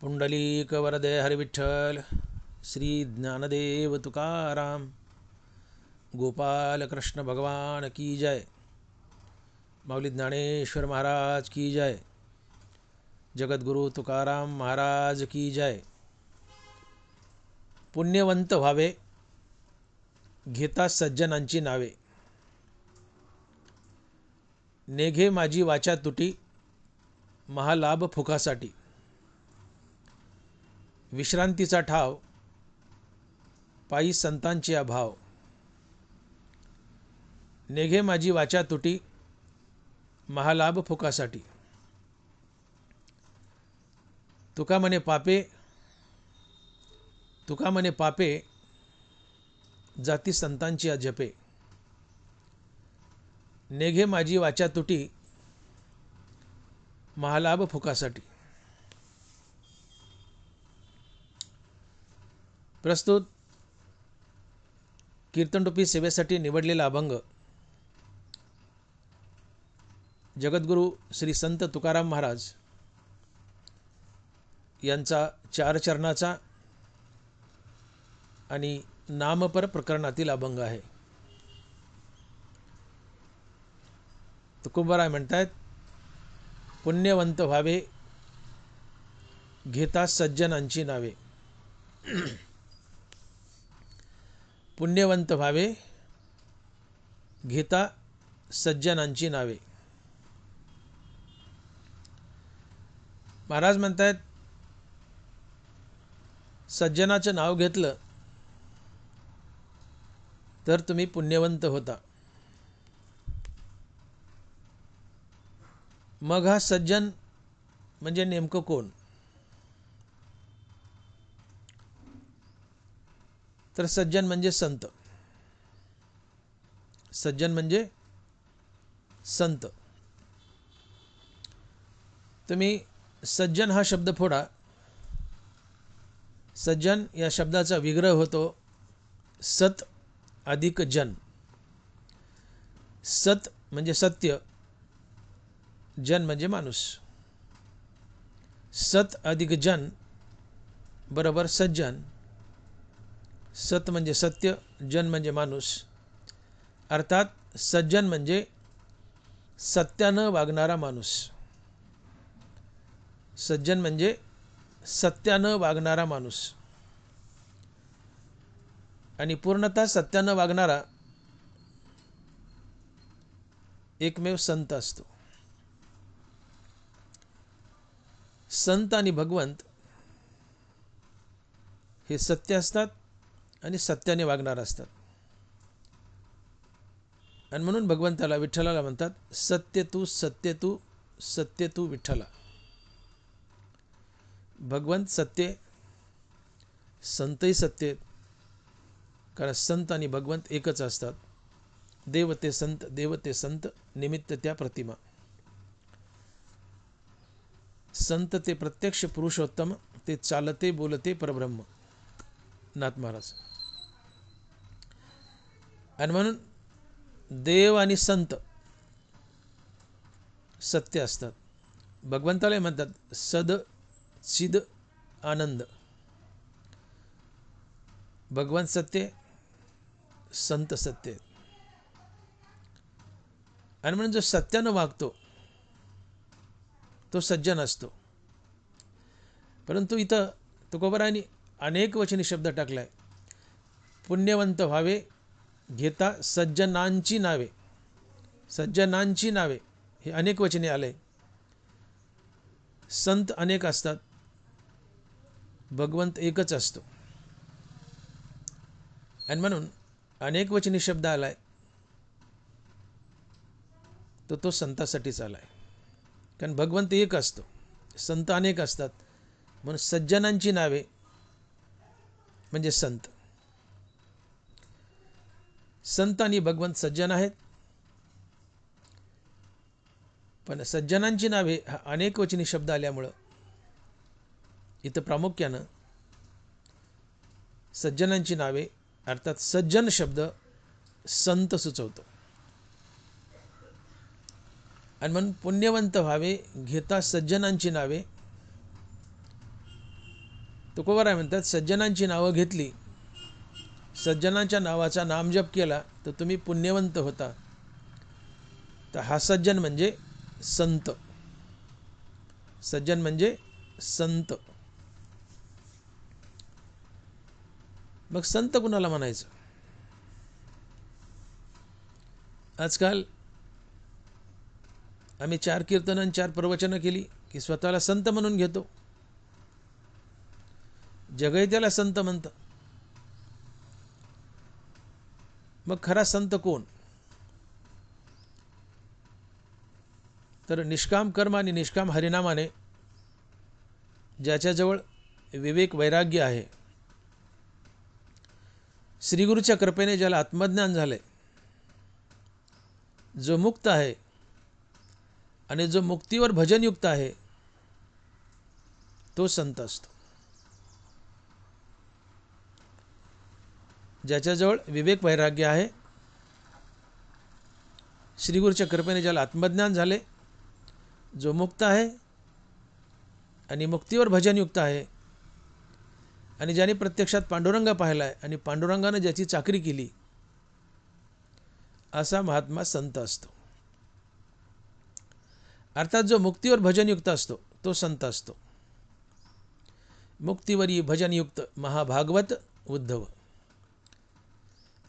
पुंडलीक वरदे हरिविठ्ठल श्री ज्ञानदेव तुकाराम गोपाल कृष्ण भगवान की जय। माऊली ज्ञानेश्वर महाराज की जय। जगद्गुरु तुकाराम महाराज की जय। पुण्यवंत व्हावे घेता सज्जनांची नावे, नेघे माझी वाचा तुटी महालाभ फुकासाठी। विश्रांतीचा ठाव पायी संतांचे अभाव, नेघे माझी वाचा तुटी महालाभ फुकासाठी। तुका म्हणे पापे जाती संतांची अजपे, नेघे माझी वाचा तुटी महालाभ फुकासाठी। प्रस्तुत कीर्तनरूपी सेवेसाठी निवडलेला अभंग जगद्गुरु श्री संत तुकाराम महाराज यांचा चार चरणाचा आणि नामपर प्रकरणातील अभंग आहे। तुकोबाराय म्हणतात, पुण्यवंत व्हावे घेता सज्जनांची नावे। पुण्यवंत व्हावे घेता सज्जनांची नावे। महाराज म्हणतात, सज्जनाचं नाव घेतलं तर तुम्ही पुण्यवंत होता। मग हा सज्जन म्हणजे नेमकं कोण? तर सज्जन म्हणजे संत। सज्जन म्हणजे संत। तुम्ही सज्जन हा शब्द फोडा। सज्जन या शब्दाचा विग्रह होतो सत अधिक जन। सत म्हणजे सत्य, जन म्हणजे माणूस। सत अधिक जन बरोबर सज्जन। सत म्हणजे सत्य, जन म्हणजे माणूस। अर्थात सज्जन म्हणजे सत्यानं वागणारा माणूस। सज्जन म्हणजे सत्यानं वागणारा माणूस आणि पूर्णतः सत्यानं वागणारा एकमेव संत असतो। संत आणि भगवंत हे सत्य असतात आणि सत्याने वागणार असतात। आणि म्हणून भगवंताला विठ्ठलाला म्हणतात, सत्य तू सत्य तू सत्य तू विठ्ठला। भगवंत सत्य, संतही सत्य, कारण संत आणि भगवंत एकच असतात। देव ते संत, देव ते संत, निमित्त त्या प्रतिमा। संत ते प्रत्यक्ष पुरुषोत्तम, ते चालते बोलते परब्रह्म। नाथ महाराज। आणि म्हणून देव आणि संत सत्य असतात। भगवंताला म्हणतात सद चिद आनंद। भगवंत सत्य, संत सत्य। आणि म्हणून जो सत्यानं वागतो तो सज्जन असतो। परंतु इथं तुकोबारायांनी अनेक वचनी शब्द टाकलाय। पुण्यवंत व्हावे घेता सज्जनांची नावे। सज्जनांची नावे हे अनेक वचने आले। संत अनेक असतात, भगवंत एकच असतो। आणि म्हणून अनेक वचनी शब्द आलाय तो संतासाठीच आलाय। कारण भगवंत एक असतो, संत अनेक असतात, म्हणून सज्जनांची नावे म्हणजे संत। संत आणि भगवंत सज्जन आहेत, पण सज्जनांची नावे हा अनेक वचनी शब्द आल्यामुळं इथं प्रामुख्यानं सज्जनांची नावे अर्थात सज्जन शब्द संत सुचवतो। आणि म्हणून पुण्यवंत व्हावे घेता सज्जनांची नावे, तुकोबाराय म्हणतात सज्जनांची नावं घेतली, सज्जनांच्या नावाचा नामजप केला तर तुम्ही पुण्यवंत होता. तर हा सज्जन म्हणजे संत. सज्जन म्हणजे संत. मग संत कुणाला म्हणायचं? आजकाल आम्ही 4 कीर्तनं 4 प्रवचनं केली की स्वतःला संत म्हणून घेतो. जगही त्याला संत म्हणतं. मग खरा संत कोण? तर निष्काम कर्म आणि निष्काम हरिनामाने ज्याच्याजवळ विवेक वैराग्य आहे, श्रीगुरूच्या कृपेने ज्याला आत्मज्ञान झालंय, जो मुक्त आहे आणि जो मुक्तीवर भजनयुक्त आहे, तो संत असतो. ज्याच्याजवळ विवेक वैराग्य आहे, श्रीगुरूच्या कृपेने ज्याला आत्मज्ञान झाले, जो मुक्त आहे आणि मुक्तीवर भजनयुक्त आहे, आणि ज्याने प्रत्यक्षात पांडुरंग पाहिलाय आणि पांडुरंगाने ज्याची चाकरी केली, असा महात्मा संत असतो. अर्थात जो मुक्तीवर भजनयुक्त असतो तो संत असतो. मुक्तीवरी भजनयुक्त महाभागवत उद्धव,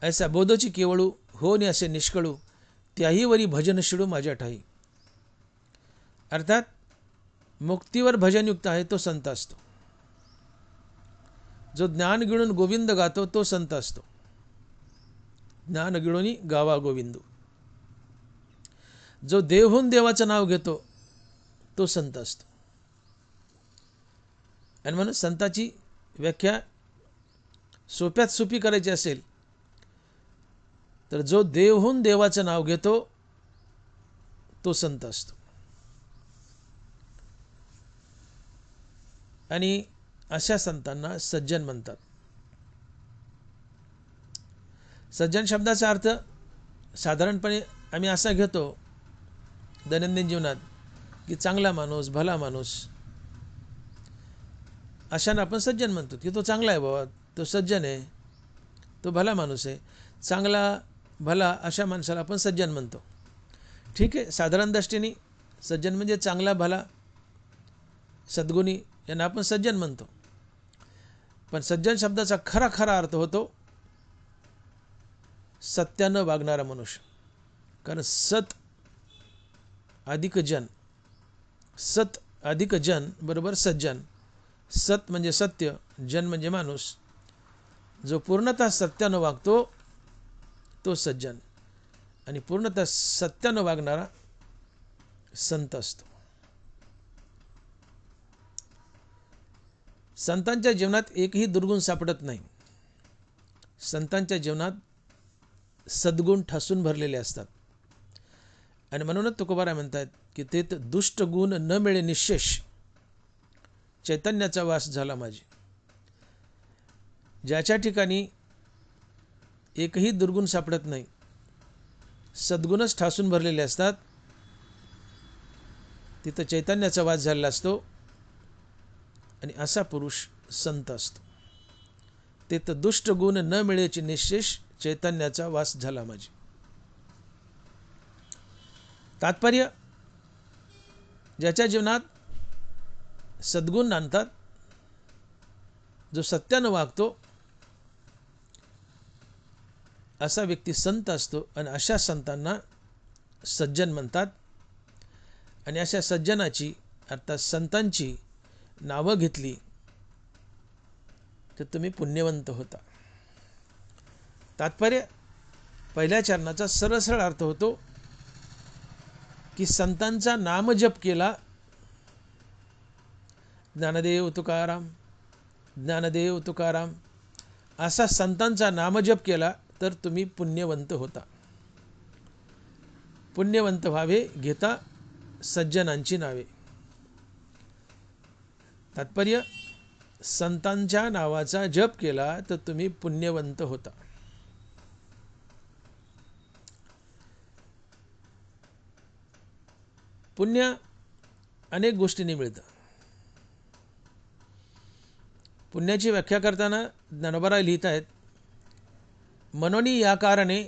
ऐसा बोधची केवळू होणे असे निष्कळू, त्याही वरी भजन शिडू माझ्या ठाई. अर्थात मुक्तीवर भजनयुक्त आहे तो संत असतो. जो ज्ञान गिळून गोविंद गातो तो संत असतो. ज्ञान गिळूनी गावा गोविंदू. जो देवहून देवाचं नाव घेतो तो संत असतो. आणि म्हणून संताची व्याख्या सोप्यात सोपी करायची असेल तर जो देवहून देवाचं नाव घेतो तो संत असतो. आणि अशा संतांना सज्जन म्हणतात. सज्जन शब्दाचा अर्थ साधारणपणे आम्ही असा घेतो दैनंदिन जीवनात की चांगला माणूस, भला माणूस, अशांना आपण सज्जन म्हणतो की तो चांगला आहे बाबा, तो सज्जन आहे, तो भला माणूस आहे. चांगला भला अशा माणसाला आपण सज्जन म्हणतो. ठीक आहे, साधारण दृष्टीने सज्जन म्हणजे चांगला भला सद्गुणी यांना आपण सज्जन म्हणतो. पण सज्जन शब्दाचा खरा खरा अर्थ होतो सत्यानं वागणारा मनुष्य. कारण सत अधिक जन, सत अधिक जन बरोबर सज्जन. सत म्हणजे सत्य, जन म्हणजे माणूस. जो पूर्णतः सत्यानं वागतो तो सज्जन, आणि पूर्णतः सत्यानं वागणारा संत असतो. संतांच्या जीवनात एकही दुर्गुण सापडत नाही. संतांच्या जीवनात सद्गुण ठासून भरलेले असतात. आणि म्हणूनच तुकोबाराय म्हणतात की ते दुष्ट गुण न मिळे निशेष, चैतन्याचा वास झाला माझी. ज्याच्या ठिकाणी एकही दुर्गुण सापडत नाही, सद्गुणच ठासून भरलेले असतात, तिथं चैतन्याचा वास झालेला असतो. आणि असा पुरुष संत असतो. ते तर दुष्ट गुण न मिळेची निशेष, चैतन्याचा वास झाला माझी. तात्पर्य, ज्याच्या जीवनात सद्गुण नांदतात, जो सत्यानं वागतो, असा व्यक्ती संत असतो. आणि अशा संतांना सज्जन म्हणतात. आणि अशा सज्जनाची अर्थात संतांची नावं घेतली तर तुम्ही पुण्यवंत होता. तात्पर्य, पहिल्या चरणाचा सरळ सरळ अर्थ होतो की संतांचा नामजप केला, ज्ञानदेव तुकाराम, ज्ञानदेव तुकाराम असा संतांचा नामजप केला तर तुम्ही पुण्यवंत होता. पुण्यवंत व्हावे घेता सज्जनांची नावे. तात्पर्य, संतांच्या नावाचा जप केला तर तुम्ही पुण्यवंत होता. पुण्य अनेक गोष्टींनी मिळतं. पुण्याची व्याख्या करताना ज्ञानोबा लिहित आहेत, मनोनी या कारणे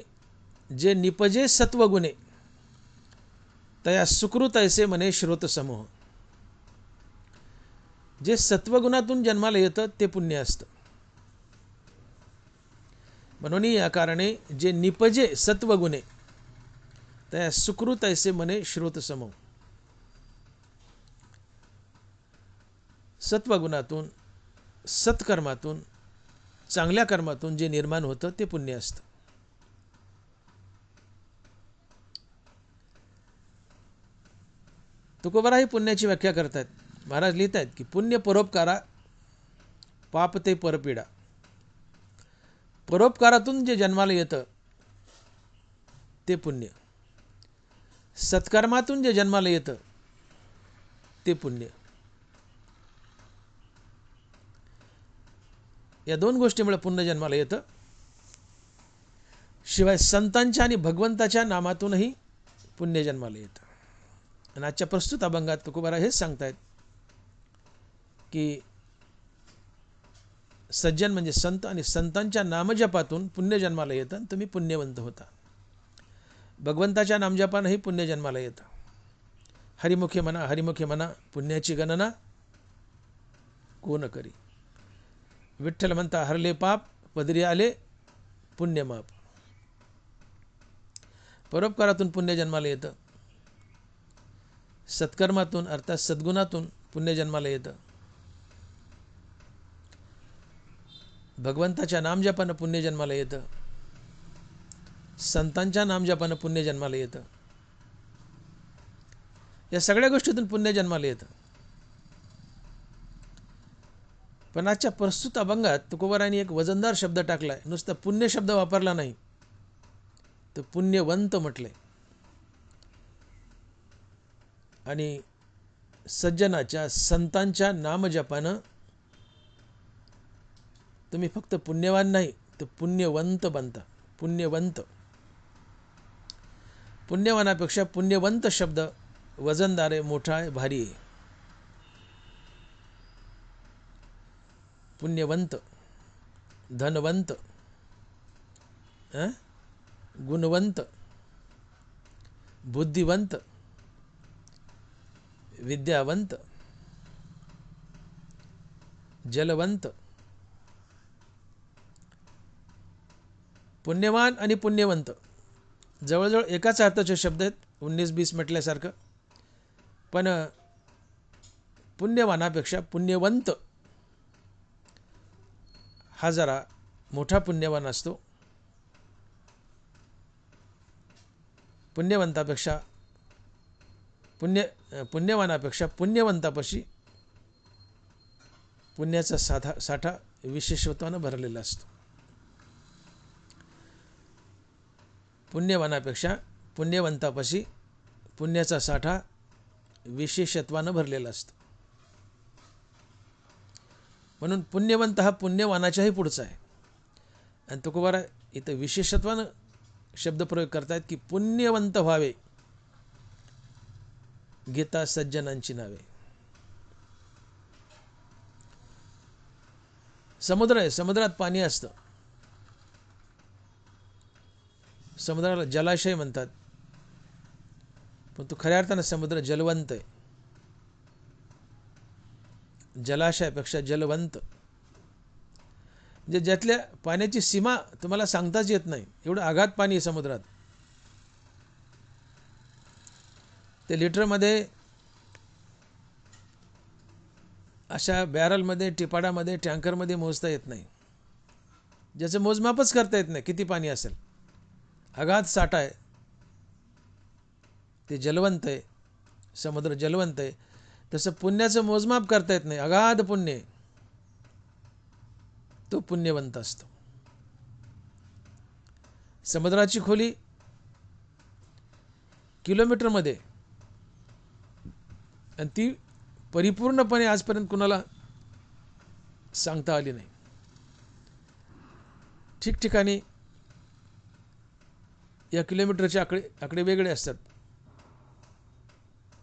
जे निपजे सत्वगुणे तया सुकृत ऐसे मने श्रोत समूह. जे सत्वगुणातून जन्माला येतं ते पुण्य असतं. मनोनी या कारणे जे निपजे सत्वगुणे तया सुकृत ऐसे मने श्रोत समूह. सत्वगुणातून, सत्कर्मातून, चांगल्या कर्मातून जे निर्माण होतं ते पुण्य असतं. तुकोबाराही पुण्याची व्याख्या करतात. महाराज लिहित आहेत की पुण्य परोपकारा, पाप ते परपीडा. परोपकारातून जे जन्माला येतं ते पुण्य, सत्कर्मातून जे जन्माला येतं ते पुण्य. या दोन गोष्टीमुळे पुण्य जन्माला येतं. शिवाय संतांच्या आणि भगवंताच्या नामातूनही पुण्य जन्माला येतं. आणि आजच्या प्रस्तुत अभंगात तुकोबारा हेच सांगतायत की सज्जन म्हणजे संत, आणि संतांच्या नामजपातून पुण्य जन्माला येतं आणि तुम्ही पुण्यवंत होता. भगवंताच्या नामजपानंही पुण्य जन्माला येतं. हरिमुखे म्हणा, हरिमुखे म्हणा, पुण्याची गणना कोण करी. विठ्ठल म्हणता हरले पाप, पदरी आले पुण्यमाप. परोपकारातून पुण्य जन्माला येतं. सत्कर्मातून अर्थात सद्गुणातून पुण्य जन्माला येतं. भगवंताच्या नामजपानं पुण्य जन्माला येतं. संतांच्या नामजपानं पुण्य जन्माला येतं. या सगळ्या गोष्टीतून पुण्य जन्माला येतं. पण आजच्या प्रस्तुत अभंगात तुकोबारांनी एक वजनदार शब्द टाकलाय. नुसता पुण्य शब्द वापरला नाही, तर पुण्यवंत म्हटलंय. आणि सज्जनाच्या, संतांच्या नामजपानं तुम्ही फक्त पुण्यवान नाही तर पुण्यवंत बनता. पुण्यवंत. पुण्यवानापेक्षा पुण्यवंत शब्द वजनदार आहे, मोठा आहे, भारी आहे. पुण्यवंत, धनवंत, गुणवंत, बुद्धिवंत, विद्यावंत, जलवंत. पुण्यवान आणि पुण्यवंत जवळजवळ एकाच अर्थाचे शब्द आहेत, 19-20 म्हटल्यासारखं. पण पुण्यवानापेक्षा पुण्यवंत हा जरा मोठा पुण्यवान असतो. पुण्यवंतापेक्षा पुण्यवानापेक्षा पुण्यवंतापाशी पुण्याचा साठा विशेषत्वानं भरलेला असतो. पुण्यवानापेक्षा पुण्यवंतापाशी पुण्याचा साठा विशेषत्वानं भरलेला असतो. म्हणून पुण्यवंत हा पुण्यवानाच्याही पुढचा आहे. आणि तुकोबारा इथं विशेषत्वानं शब्दप्रयोग करतायत की पुण्यवंत व्हावे, घेता सज्जनांची नावे. समुद्र आहे, समुद्रात पाणी असतं. समुद्राला जलाशय म्हणतात, पण तो खऱ्या अर्थानं समुद्र जलवंत आहे. जलाशयापेक्षा जलवंत. म्हणजे ज्यातल्या पाण्याची सीमा तुम्हाला सांगताच येत नाही, एवढं आघात पाणी आहे समुद्रात. ते लिटरमध्ये, अशा बॅरलमध्ये, टिपाडामध्ये, टँकरमध्ये मोजता येत नाही. ज्याचं मोजमापच करता येत नाही किती पाणी असेल. अगाध साठा आहे. ते जलवंत आहे, समुद्र जलवंत आहे. तसं पुण्याचं मोजमाप करता येत नाही. अगाध पुण्य, तो पुण्यवंत असतो. समुद्राची खोली किलोमीटरमध्ये, आणि ती परिपूर्णपणे आजपर्यंत कुणाला सांगता आली नाही. ठिकठिकाणी या किलोमीटरचे आकडे वेगळे असतात.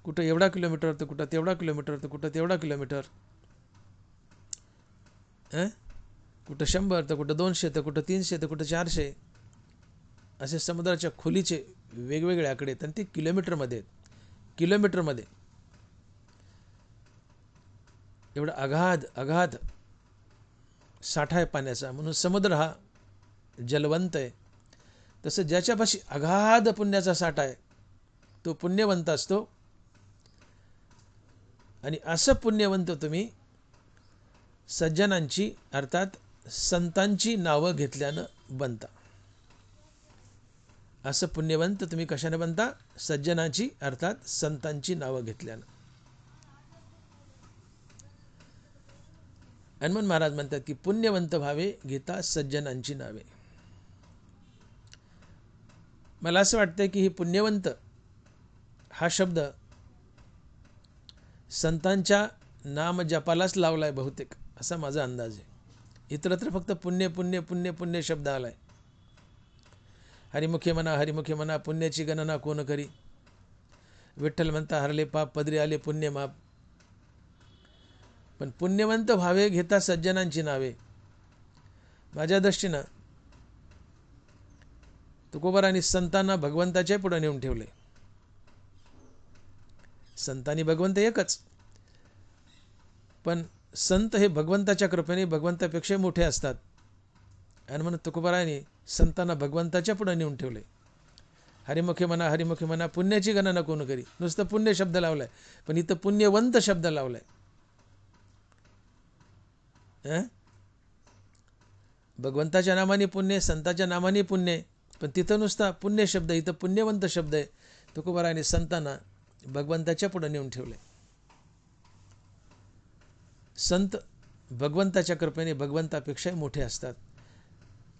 कुठं एवढा किलोमीटर, तर कुठं तेवढा किलोमीटर, तर कुठं तेवढा किलोमीटर. कुठं 100 तर कुठं 200 तर कुठं 300 तर कुठं 400 असे समुद्राच्या खोलीचे वेगवेगळे आकडे आहेत आणि ते किलोमीटरमध्ये आहेत. किलोमीटरमध्ये एवढा अगाध अगाध साठा आहे पाण्याचा. म्हणून समुद्र हा जलवंत आहे. तसं ज्याच्यापाशी अगाध पुण्याचा साठा आहे तो पुण्यवंत असतो. आणि असं पुण्यवंत तुम्ही सज्जनांची अर्थात संतांची नावं घेतल्यानं बनता. असं पुण्यवंत तुम्ही कशाने बनता? सज्जनाची अर्थात संतांची नावं घेतल्यानं. हनुमान महाराज म्हणतात की पुण्यवंत व्हावे घेता सज्जनांची नावे. मला असं वाटतं की ही पुण्यवंत हा शब्द संतांच्या नाम जपालाच लावलाय बहुतेक, असा माझा अंदाज आहे. इतरत्र फक्त पुण्य पुण्य पुण्य पुण्य शब्द आलाय. हरिमुखे म्हणा हरिमुखे म्हणा पुण्याची गणना कोण करी. विठ्ठल म्हणता हरले पाप पदरी आले पुण्य माप. पण पुण्यवंत व्हावे घेता सज्जनांची नावे. माझ्या दृष्टीनं तुकोबारांनी संतांना भगवंताच्या पुढे नेऊन ठेवले. संतांनी भगवंत एकच, पण संत हे भगवंताच्या कृपेने भगवंतापेक्षा मोठे असतात. आणि म्हणून तुकोबारांनी संतांना भगवंताच्या पुढे नेऊन ठेवले. हरिमुखे म्हणा हरिमुखे म्हणा पुण्याची गणना कोण करी. नुसतं पुण्य शब्द लावलाय, पण इथं पुण्यवंत शब्द लावलाय. भगवंताच्या नामाने पुण्य, संताच्या नामाने पुण्य, पण तिथं नुसता पुण्य शब्द, इथं पुण्यवंत शब्द आहे. तुकोबारांनी संतांना भगवंताच्या पुढे नेऊन ठेवले. संत भगवंताच्या कृपेने भगवंतापेक्षा मोठे असतात.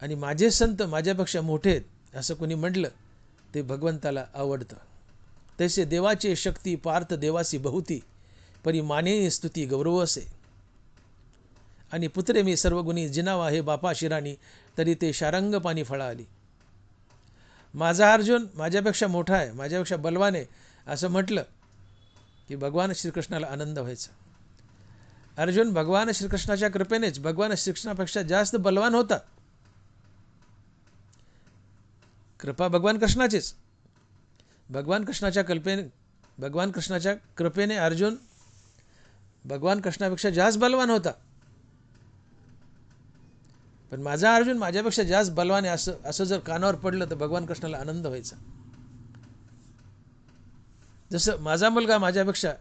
आणि माझे संत माझ्यापेक्षा मोठे आहेत असं कोणी म्हटलं ते भगवंताला आवडतं. तैसे देवाची शक्ती पार्थ देवासी बहुती, परी माने स्तुती गौरव असे. आणि पुत्रे मी सर्वगुणी जिनावा हे बापा शिराणी, तरी ते शारंग पाणी फळा आली. माझा अर्जुन माझ्यापेक्षा मोठा आहे, माझ्यापेक्षा बलवान आहे असं म्हटलं की भगवान श्रीकृष्णाला आनंद व्हायचा. अर्जुन भगवान श्रीकृष्णाच्या कृपेनेच भगवान श्रीकृष्णापेक्षा जास्त बलवान होता. कृपा भगवान कृष्णाचीच. भगवान कृष्णाच्या कृपेने अर्जुन भगवान कृष्णापेक्षा जास्त बलवान होता. पण माझा अर्जुन माझ्यापेक्षा जास्त बलवान आहे असं जर कानावर पडलं तर भगवान कृष्णाला आनंद व्हायचा. जसं माझा मुलगा माझ्यापेक्षा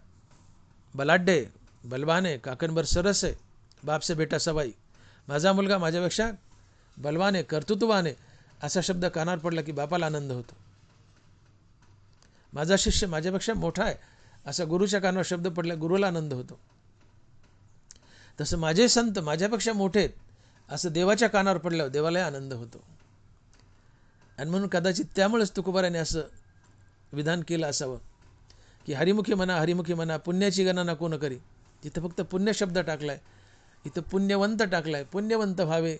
बलाढ्य आहे, बलवान आहे, काकणभर सरस आहे, बाप से बेटा सवाई. माझा मुलगा माझ्यापेक्षा बलवान आहे, कर्तृत्ववान आहे असा शब्द कानावर पडला की बापाला आनंद होतो. माझा शिष्य माझ्यापेक्षा मोठा आहे असा गुरुच्या कानावर शब्द पडला, गुरुला आनंद होतो. तसं माझे संत माझ्यापेक्षा मोठे आहेत असं देवाच्या कानावर पडल्यावर देवालाही आनंद होतो. आणि म्हणून कदाचित त्यामुळेच तुकोबाराने असं विधान केलं असावं की हरिमुखी म्हणा हरिमुखी म्हणा पुण्याची गणना कोण करी. तिथं फक्त पुण्य शब्द टाकलाय, इथं पुण्यवंत टाकलाय. पुण्यवंत व्हावे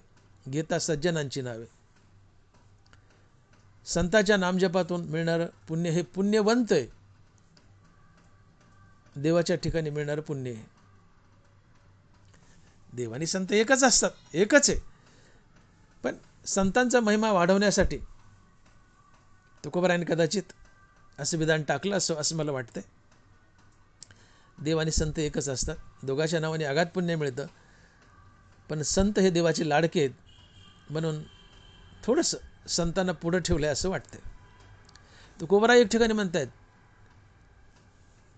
घेता सज्जनांची नावे. संताच्या नामजपातून मिळणारं पुण्य हे पुण्यवंत आहे, देवाच्या ठिकाणी मिळणारं पुण्य आहे. देव आणि संत एकच असतात, एकच आहे. पण संतांचा महिमा वाढवण्यासाठी तुकोबारांनी कदाचित असं विधान टाकलं असं मला वाटतंय. देव आणि संत एकच असतात, दोघांच्या नावाने अगाध पुण्य मिळतं. पण संत हे देवाचे लाडके आहेत म्हणून थोडंसं संतांना पुढं ठेवलं आहे असं वाटतंय. तुकोबाराय एक ठिकाणी म्हणतायत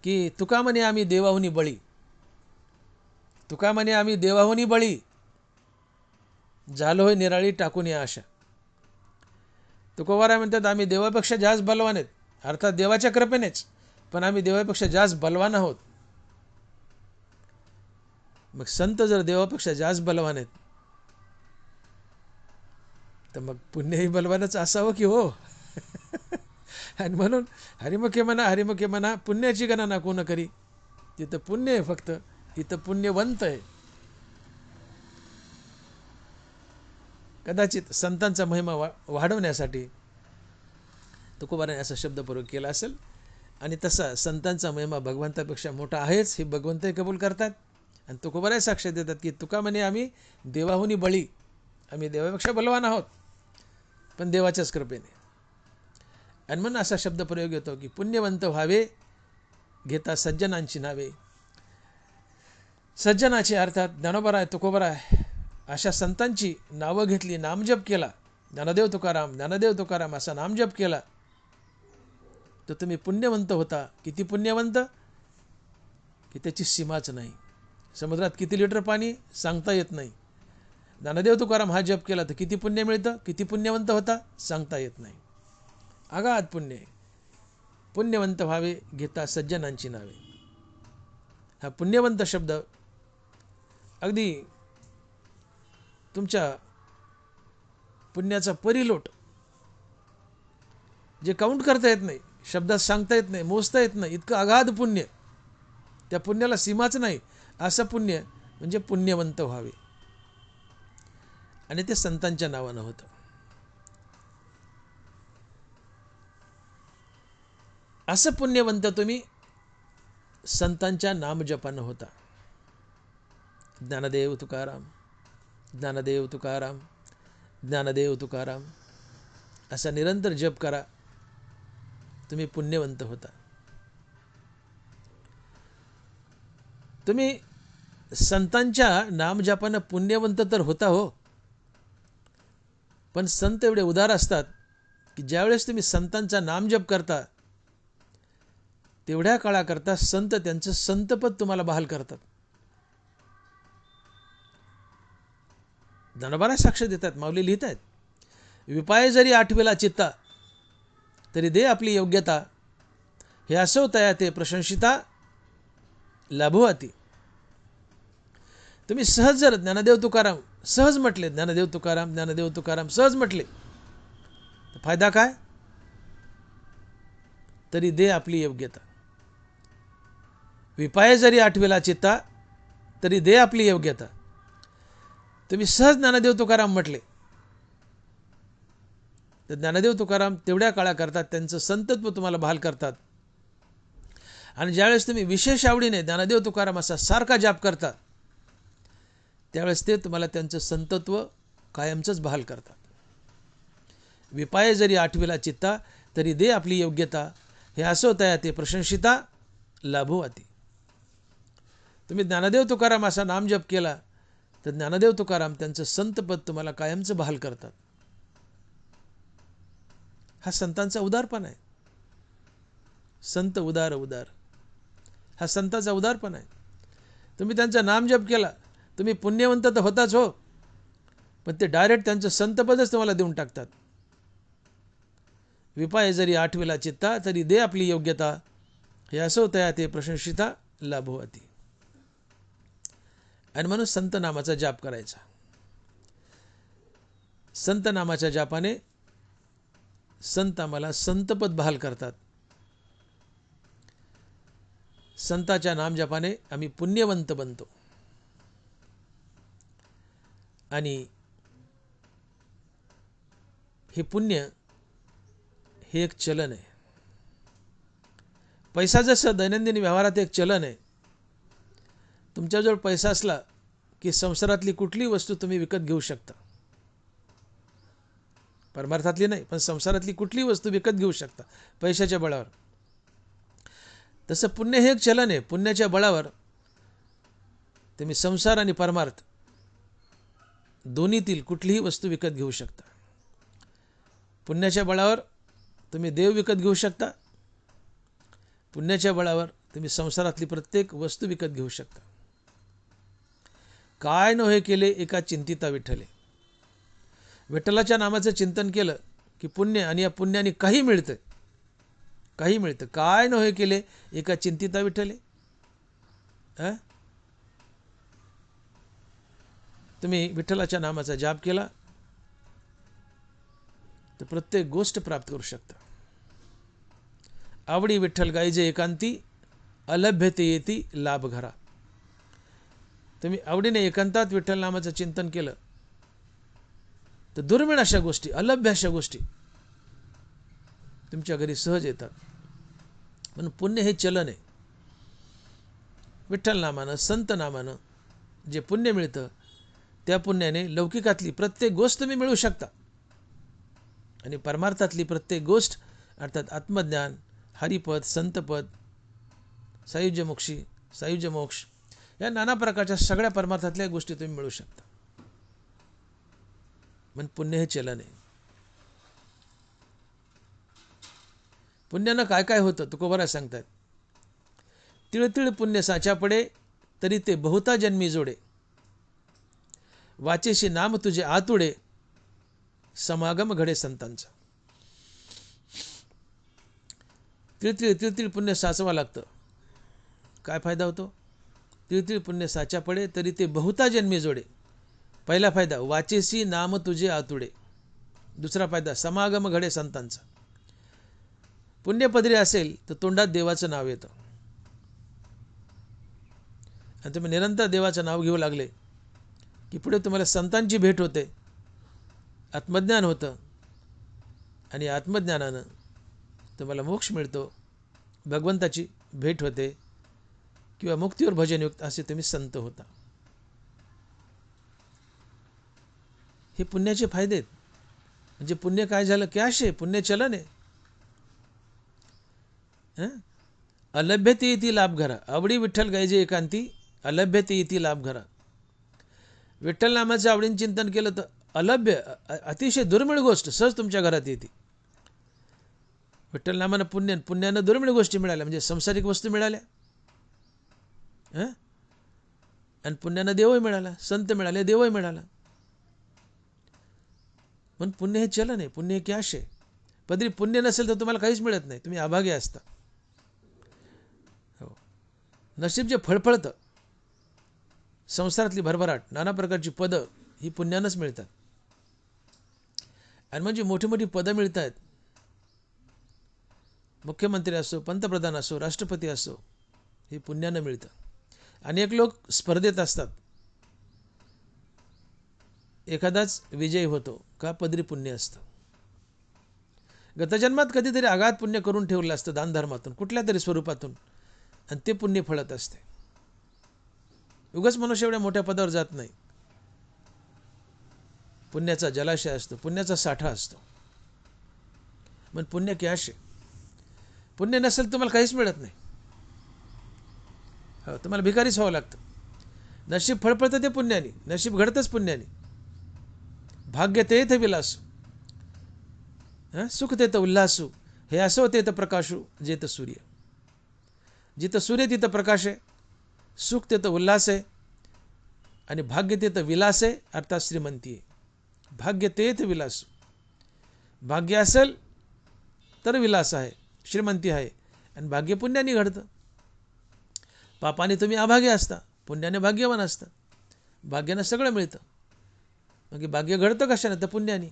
की तुका म्हणे आम्ही देवाहुनी बळी. तुका म्हणे आम्ही देवाहुनी बळी, झालो होय निराळी टाकून या आशा. तुकोबाराय म्हणतात आम्ही देवापेक्षा जास्त बलवान आहेत, अर्थात देवाच्या कृपेनेच, पण आम्ही देवापेक्षा जास्त बलवान आहोत. मग संत जर देवापेक्षा जास्त बलवान आहेत तर मग पुण्यही बलवानच असावं की हो. आणि म्हणून हरिमुखे म्हणा पुण्याची गणना कोण करी. तिथं पुण्य आहे फक्त, इथं पुण्यवंत आहे. कदाचित संतांचा महिमा वाढवण्यासाठी तुकोबाराने असा शब्द प्रयोग केला असेल. आणि तसा संतांचा महिमा भगवंतापेक्षा मोठा आहेच हे भगवंतही कबूल करतात आणि तुकोबाराय साक्ष देतात की तुका म्हणे आम्ही देवाहुनी बळी, आम्ही देवापेक्षा बलवान आहोत पण देवाच्याच कृपेने. आणि म्हणून असा शब्द प्रयोग येतो की पुण्यवंत व्हावे घेता सज्जनांची नावे. सज्जनाचे अर्थात ज्ञानोबराय तुकोबराय अशा संतांची नावं घेतली, नामजप केला, ज्ञानदेव तुकाराम ज्ञानदेव तुकाराम असा नामजप केला तर तुम्ही पुण्यवंत होता. किती पुण्यवंत की त्याची सीमाच नाही. समुद्रात किती लिटर पाणी सांगता येत नाही. ज्ञानदेव तुकाराम हा जप केला तर किती पुण्य मिळतं, किती पुण्यवंत होता सांगता येत नाही. अगाध पुण्य. पुण्यवंत व्हावे घेता सज्जनांची नावे. हा पुण्यवंत शब्द अगदी तुमच्या पुण्याचा परिलोट जे काउंट करता येत नाही, शब्दात सांगता येत नाही, मोजता येत नाही, इतकं अगाध पुण्य. त्या पुण्याला सीमाच नाही असं पुण्य म्हणजे पुण्यवंत व्हावे. आणि ते संतांच्या नावानं होतं. असं पुण्यवंत तुम्ही संतांच्या नामजपानं होता. ज्ञानदेव तुकाराम ज्ञानदेव तुकाराम ज्ञानदेव तुकाराम असा निरंतर जप करा, तुम्ही पुण्यवंत होता. तुम्ही संतांच्या नामजपानं पुण्यवंत तर होता हो, पण संत एवढे उदार असतात की ज्यावेळेस तुम्ही संतांचा नामजप करता तेवढ्या काळाकरता संत त्यांचं संतपद तुम्हाला बहाल करतात. ज्ञानोबा साक्ष देतात, माऊली लिहित आहेत, विपाय जरी आठवेला चित्ता तरी दे आपली योग्यता, हे असो तया ते प्रशंसिता लाभो अति. तुम्ही सहज जर ज्ञानदेव तुकाराम सहज म्हटले, ज्ञानदेव तुकाराम ज्ञानदेव तुकाराम सहज म्हटले तर फायदा काय? तरी दे आपली योग्यता. विपाय जरी आठवेला चित्ता तरी दे आपली योग्यता. तुम्ही सहज ज्ञानदेव तुकाराम म्हटले तर ज्ञानदेव तुकाराम तेवढ्या काळा करतात, त्यांचं संतत्व तुम्हाला बहाल करतात. आणि ज्यावेळेस तुम्ही विशेष आवडीने ज्ञानदेव तुकाराम असा सारखा जाप करता त्यावेळेस ते तुम्हाला त्यांचं संतत्व कायमचंच बहाल करतात. विपाय जरी आठवेला चित्ता तरी दे आपली योग्यता, हे असो तया ते प्रशंसिता लाभो अति. तुम्ही ज्ञानदेव तुकाराम असा नामजप केला तर ज्ञानदेव तुकाराम त्यांचं संतपद तुम्हाला कायमचं बहाल करतात. हा संतांचा उदारपण आहे. संत उदार उदार हा संतांचा उदारपण आहे. तुम्ही त्यांचा नामजप केला, तुम्ही पुण्यवंत तर होताच हो, पण ते डायरेक्ट त्यांचं संतपदच तुम्हाला देऊन टाकतात. विपाय जरी आठवेला चित्ता तरी दे आपली योग्यता, हे असो तया ते प्रशंसिता लाभो अति. आणि म्हणून संत नामाचा जाप करायचा. संत नामाच्या जापाने संत आम्हाला संतपद बहाल करतात. संताच्या नाम जपाने आम्ही पुण्यवंत बनतो. आणि हे पुण्य हे एक चलन आहे. पैसा जसं दैनंदिन व्यवहारात एक चलन आहे, तुमच्याजवळ पैसा असला की संसारातली कुठलीही वस्तू तुम्ही विकत घेऊ शकता. परमार्थातली नाही, पण संसारातली कुठलीही वस्तू विकत घेऊ शकता पैशाच्या बळावर. तसं पुण्य हे एक चलन आहे. पुण्याच्या बळावर तुम्ही संसार आणि परमार्थ दोन्हीतील कुठलीही वस्तू विकत घेऊ शकता. पुण्याच्या बळावर तुम्ही देव विकत घेऊ शकता. पुण्याच्या बळावर तुम्ही संसारातली प्रत्येक वस्तू विकत घेऊ शकता. काय नव्हे केले एका चिंतिता विठ्ठले. विठ्ठलाच्या नामाचं चिंतन केलं की पुण्य, आणि या पुण्याने काही मिळतं, काही मिळतं. काय नव्हे केले एका चिंतिता विठ्ठले. तुम्ही विठ्ठलाच्या नामाचा जाप केला तर प्रत्येक गोष्ट प्राप्त करू शकता. आवडी विठ्ठल गायजे एकांती, अलभ्यते येती लाभ घरा. तुम्ही आवडीने एकांतात विठ्ठल नामाचं चिंतन केलं तर दुर्मिळ अशा गोष्टी, अलभ्य अशा गोष्टी तुमच्या घरी सहज येतात. म्हणून पुण्य हे चलन आहे. विठ्ठल नामानं, संत नामानं जे पुण्य मिळतं त्या पुण्याने लौकिकातली प्रत्येक गोष्ट तुम्ही मिळवू शकता आणि परमार्थातली प्रत्येक गोष्ट अर्थात आत्मज्ञान, हरिपद, संतपद, सायुज्य मोक्ष या नाना प्रकारच्या सगळ्या परमार्थातल्या गोष्टी तुम्ही मिळवू शकता. पण पुण्य हे चलन आहे. पुण्यानं काय काय होतं तुकोबाराज सांगतात. तिळतिळ पुण्य साच्या पडे तरी ते बहुता जन्मी जोडे, वाचेशी नाम तुझे आतुडे, समागम घडे संतांचा. तिळतिळ पुण्य साचवा लागतं. काय फायदा होतो? तिळतिळ पुण्य साच्या पडे तरी ते बहुता जन्मी जोडे. पहिला फायदा वाचेसी नाम तुझे आतुडे. दुसरा फायदा समागम घडे संतांचा. पुण्यपदरी असेल तर तोंडात देवाचं नाव येतं आणि तुम्ही निरंतर देवाचं नाव घेऊ लागले की पुढे तुम्हाला संतांची भेट होते, आत्मज्ञान होतं आणि आत्मज्ञानानं तुम्हाला मोक्ष मिळतो, भगवंताची भेट होते किंवा मुक्तीवर भजनयुक्त असे तुम्ही संत होता. हे पुण्याचे फायदे आहेत. म्हणजे पुण्य काय झालं? कॅश आहे, पुण्य चलन आहे. अलभ्यते इति लाभ घरा, आवडी विठ्ठल गायजे एकांती, अलभ्यते इति लाभ घरा. विठ्ठल नामाचं आवडीने चिंतन केलं तर अलभ्य अतिशय दुर्मिळ गोष्ट सहज तुमच्या घरात येते. विठ्ठल नामानं पुण्यानं दुर्मिळ गोष्टी मिळाल्या, म्हणजे संसारिक वस्तू मिळाल्या आणि पुण्यानं देवही मिळाला, संत मिळाले, देवही मिळाला. पण पुण्य हे चलन आहे, पुण्य हे कॅश आहे. पदरी पुण्य नसेल तर तुम्हाला काहीच मिळत नाही, तुम्ही अभागी असता. हो, नशीब जे फळफळतं, संसारातली भरभराट, नाना प्रकारची पदं ही पुण्यानंच मिळतात. आणि म्हणजे मोठी मोठी पदं मिळत आहेत, मुख्यमंत्री असो, पंतप्रधान असो, राष्ट्रपती असो, हे पुण्यानं मिळतं. अनेक लोक स्पर्धेत असतात, एखादाच विजयी होतो का? पदरी पुण्य असतं. गतजन्मात कधीतरी आघात पुण्य करून ठेवलं असतं दानधर्मातून, कुठल्या तरी स्वरूपातून, आणि ते पुण्य फळत असते. उगाच मनुष्य एवढ्या मोठ्या पदावर जात नाही. पुण्याचा जलाशय असतो, पुण्याचा साठा असतो. पण पुण्य कॅश आहे. पुण्य नसेल तुम्हाला काहीच मिळत नाही. हो, तुम्हाला भिकारीच व्हावं लागतं. नशीब फळफळतं ते पुण्याने, नशीब घडतंच पुण्याने. भाग्य तेथ विलासू, सुख तेथ उल्हासू, हे असो तेथ प्रकाशू जेथ सूर्य. जिथं सूर्य तिथं प्रकाश आहे, सुख तेथ उल्हास आहे आणि भाग्य तेथ विलास आहे, अर्थात श्रीमंती आहे. भाग्य तेथ विलासू, भाग्य असेल तर विलास आहे, श्रीमंती आहे. आणि भाग्य पुण्याने घडतं. पापाने तुम्ही अभागे असता, पुण्याने भाग्यवान असता. भाग्यानं सगळं मिळतं. मग भाग्य घडतं कशाने? तर पुण्याने.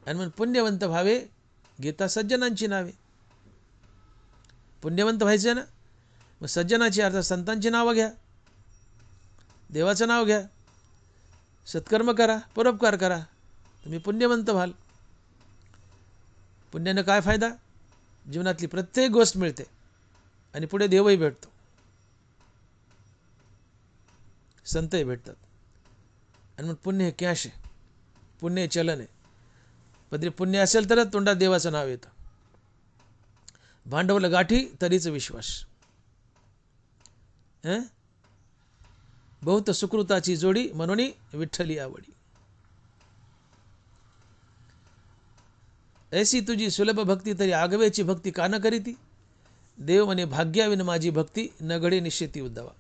आणि मग पुण्यवंत व्हावे गीता सज्जनांची नावे. पुण्यवंत व्हायचं ना, मग सज्जनाची अर्थात संतांची नावं घ्या, देवाचं नाव घ्या, सत्कर्म करा, परोपकार करा, तुम्ही पुण्यवंत व्हाल. पुण्यानं काय फायदा? जीवनातली प्रत्येक गोष्ट मिळते आणि पुढे देवही भेटतो, संतही भेटतात. आणि मग पुण्य हे कॅश आहे, पुण्य हे चलन आहे. पदरी पुण्य असेल तरच तोंडात देवाचं नाव येतं. भांडवल गाठी तरीच विश्वास. बहुत सुकृताची जोडी म्हणून विठ्ठली आवडी. ऐसी तुझी सुलभ भक्ती तरी आगवेची भक्ती का न करीती. देव म्हणे भाग्याविन माझी भक्ती न घडे निश्चिती उद्धवा.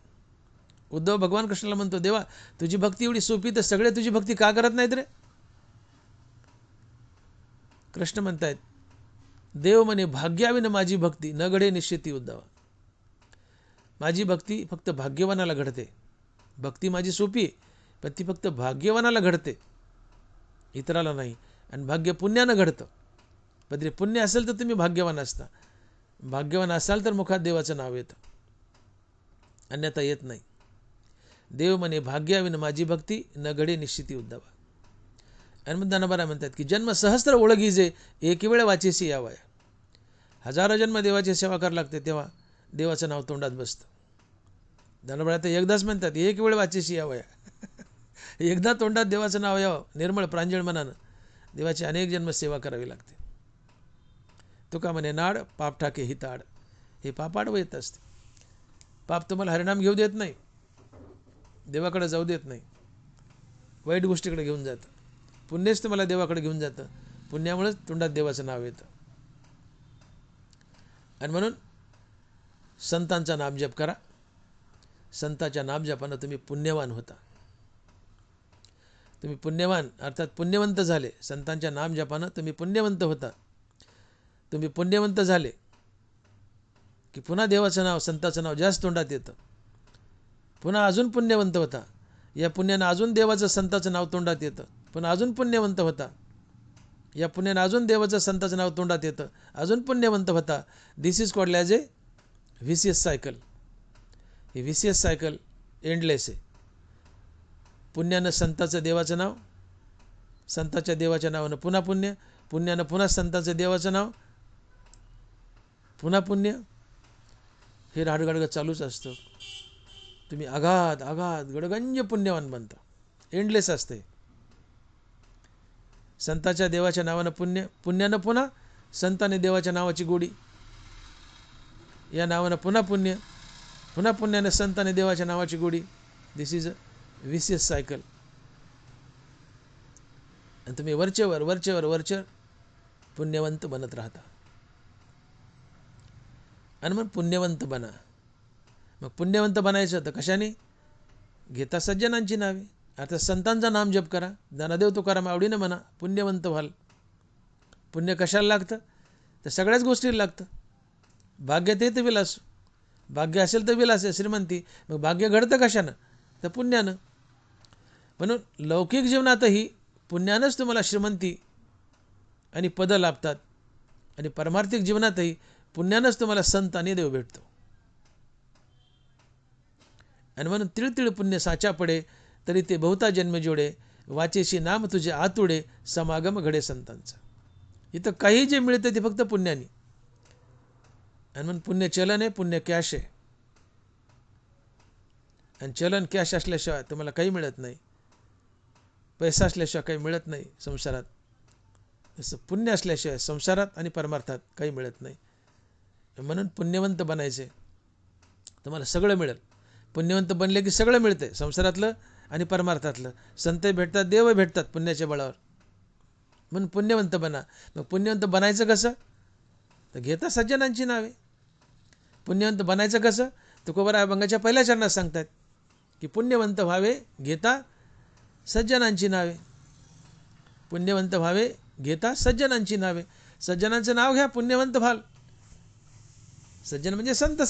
उद्धव भगवान कृष्णाला म्हणतो, देवा तुझी भक्ती एवढी सोपी तर सगळे तुझी भक्ती का करत नाहीत रे. कृष्ण म्हणतायत, देव म्हणे भाग्याविन माझी भक्ती न घडे निश्चिती उद्धवा. माझी भक्ती फक्त भाग्यवानाला घडते. भक्ती माझी सोपी आहे, पण ती फक्त भाग्यवानाला घडते, इतराला नाही. आणि भाग्य पुण्यानं घडतं. पदरी पुण्य असेल तर तुम्ही भाग्यवान असता. भाग्यवान असाल तर मुखात देवाचं नाव येतं, अन्यथा येत नाही. देव म्हणे भाग्याविन माझी भक्ती न घडे निश्चिती उद्धवा. आणि मग दानबारा म्हणतात की जन्म सहस्त्र ओळखी जे एक वेळ वाचेसी यावया. हजारो जन्म देवाची सेवा करायला लागते तेव्हा देवाचं नाव तोंडात बसतं. ज्ञानोबा तर एकदाच म्हणतात, एक वेळ वाचेशी यावया. एकदा तोंडात देवाचं नाव यावं निर्मळ प्रांजळ मनानं, देवाची अनेक जन्म सेवा करावी लागते. तुका म्हणे नाड पाप ठाके हिताड. हे पाप आडवं येत असते. पाप तुम्हाला हरिनाम घेऊ देत नाही, देवाकडे जाऊ देत नाही, वाईट गोष्टीकडे घेऊन जातं. पुण्यच तुम्हाला देवाकडे घेऊन जातं. पुण्यामुळेच तोंडात देवाचं नाव येतं. आणि म्हणून संतांचा नामजप करा. संतांच्या नामजपानं तुम्ही पुण्यवान होता. तुम्ही पुण्यवान अर्थात पुण्यवंत झाले. संतांच्या नामजपानं तुम्ही पुण्यवंत होता. तुम्ही पुण्यवंत झाले की पुन्हा देवाचं नाव संताचं नाव जास्त तोंडात येतं. पुन्हा अजून पुण्यवंत होता. या पुण्यानं अजून देवाचं संताचं नाव तोंडात येतं. पुन्हा अजून पुण्यवंत होता. या पुण्यानं अजून देवाचं संताचं नाव तोंडात येतं. अजून पुण्यवंत होता. This is called as a vicious cycle. ही व्हिसियस सायकल एंडलेस आहे. पुण्यानं संताचं देवाचं नाव, संताच्या देवाच्या नावानं पुन्हा पुण्य, पुण्यानं पुन्हा संताचं देवाचं नाव, पुन्हा पुण्य. हे राडगाडगं चालूच असतं. तुम्ही अगाध अगाध गडगंज पुण्यवान बनता. एंडलेस असते. संताच्या देवाच्या नावानं पुण्य, पुण्यानं पुन्हा संताने देवाच्या नावाची गोडी, या नावानं पुन्हा पुण्य, पुन्हा पुण्यानं संताने देवाच्या नावाची गोडी. दिस इज अ व्हिसियस सायकल. आणि तुम्ही वरचेवर वरचेवर वरचेवर पुण्यवंत बनत राहता. आणि मग पुण्यवंत बना. मग पुण्यवंत बनायचं तर कशाने? घेता सज्जनांची नावे. आता संतांचं नाम जप करा. ज्ञानदेव तुकाराम आवडीनं म्हणा, पुण्यवंत व्हाल. पुण्य कशाला लागतं? तर सगळ्याच गोष्टीला लागतं. भाग्य ते तर विलास. भाग्य असेल तर विलास आहे, श्रीमंती. मग भाग्य घडतं कशानं? तर पुण्यानं. म्हणून लौकिक जीवनातही पुण्यानंच तुम्हाला श्रीमंती आणि पदं लाभतात. आणि परमार्थिक जीवनातही पुण्यानंच तुम्हाला संत आणि देव भेटतो. आणि म्हणून तिळतिळ पुण्य साचा पडे, तरी ते बहुता जन्म जोडे. वाचेशी नाम तुझे आतुडे, समागम घडे संतांचा. इथं काही जे मिळतं ते फक्त पुण्याने. आणि म्हणून पुण्य चलन आहे, पुण्य कॅश आहे. आणि चलन कॅश असल्याशिवाय तुम्हाला काही मिळत नाही. पैसा असल्याशिवाय काही मिळत नाही संसारात. जसं पुण्य असल्याशिवाय संसारात आणि परमार्थात काही मिळत नाही. म्हणून पुण्यवंत बनायचे, तुम्हाला सगळं मिळेल. पुण्यवंत बनले की सगळं मिळते, संसारातलं आणि परमार्थातलं. संत भेटतात, देव भेटतात पुण्याच्या बळावर. म्हणून पुण्यवंत बना. मग पुण्यवंत बनायचं कसं? तर घेता सज्जनांची नावे. पुण्यवंत बनायचं कसं? तुकोबा अभंगाच्या पहिल्या चरणात सांगतात की पुण्यवंत व्हावे घेता सज्जनांची नावे. पुण्यवंत व्हावे घेता सज्जनांची नावे. सज्जनांचं नाव घ्या, पुण्यवंत व्हाल. सज्जन म्हणजे संत.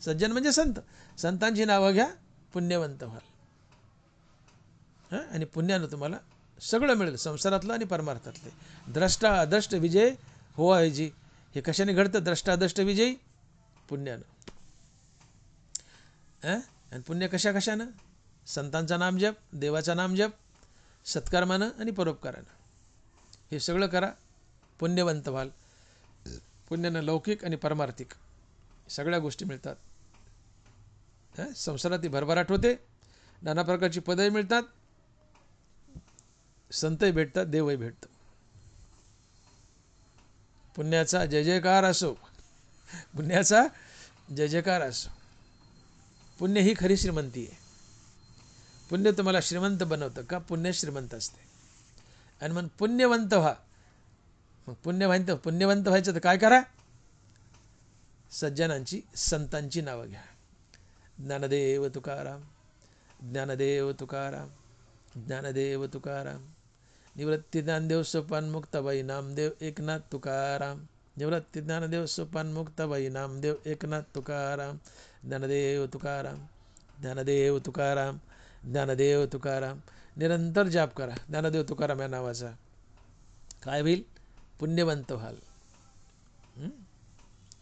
सज्जन म्हणजे संत. संतांची नावं घ्या, पुण्यवंत व्हाल. आणि पुण्यानं तुम्हाला सगळं मिळेल, संसारातलं आणि परमार्थातले. द्रष्टा अदृष्ट विजय हो आहे जी. हे कशाने घडतं? द्रष्टा अदृष्ट विजयी पुण्यानं. आणि पुण्य कशा कशानं? संतांचा नाम जप, देवाचा नाम जप, सत्कर्मानं आणि परोपकारानं. हे सगळं करा, पुण्यवंत व्हाल. पुण्यानं लौकिक आणि परमार्थिक सगळ्या गोष्टी मिळतात. संसारात भरभराट होते, नाना प्रकारची पदही मिळतात, संतही भेटतात, देवही भेटतं. पुण्याचा जय जयकार असो. पुण्याचा जय जयकार असो. पुण्य ही खरी श्रीमंती आहे. पुण्य तुम्हाला श्रीमंत बनवतं का? पुण्य श्रीमंत असते. आणि मग पुण्यवंत व्हा. मग पुण्यवंत व्हायचं तर काय करा? सज्जनांची, संतांची नावं घ्या. ज्ञानदेव तुकाराम, ज्ञानदेव तुकाराम, ज्ञानदेव तुकाराम. निवृत्ती ज्ञानदेव सोपान मुक्ताबाई नामदेव एकनाथ तुकाराम. निवृत्ती ज्ञानदेव सोपान मुक्ताबाई नामदेव एकनाथ तुकाराम. ज्ञानदेव तुकाराम, ज्ञानदेव तुकाराम, ज्ञानदेव तुकाराम. निरंतर जाप करा ज्ञानदेव तुकाराम या नावाचा. काय होईल? पुण्यवंत व्हाल.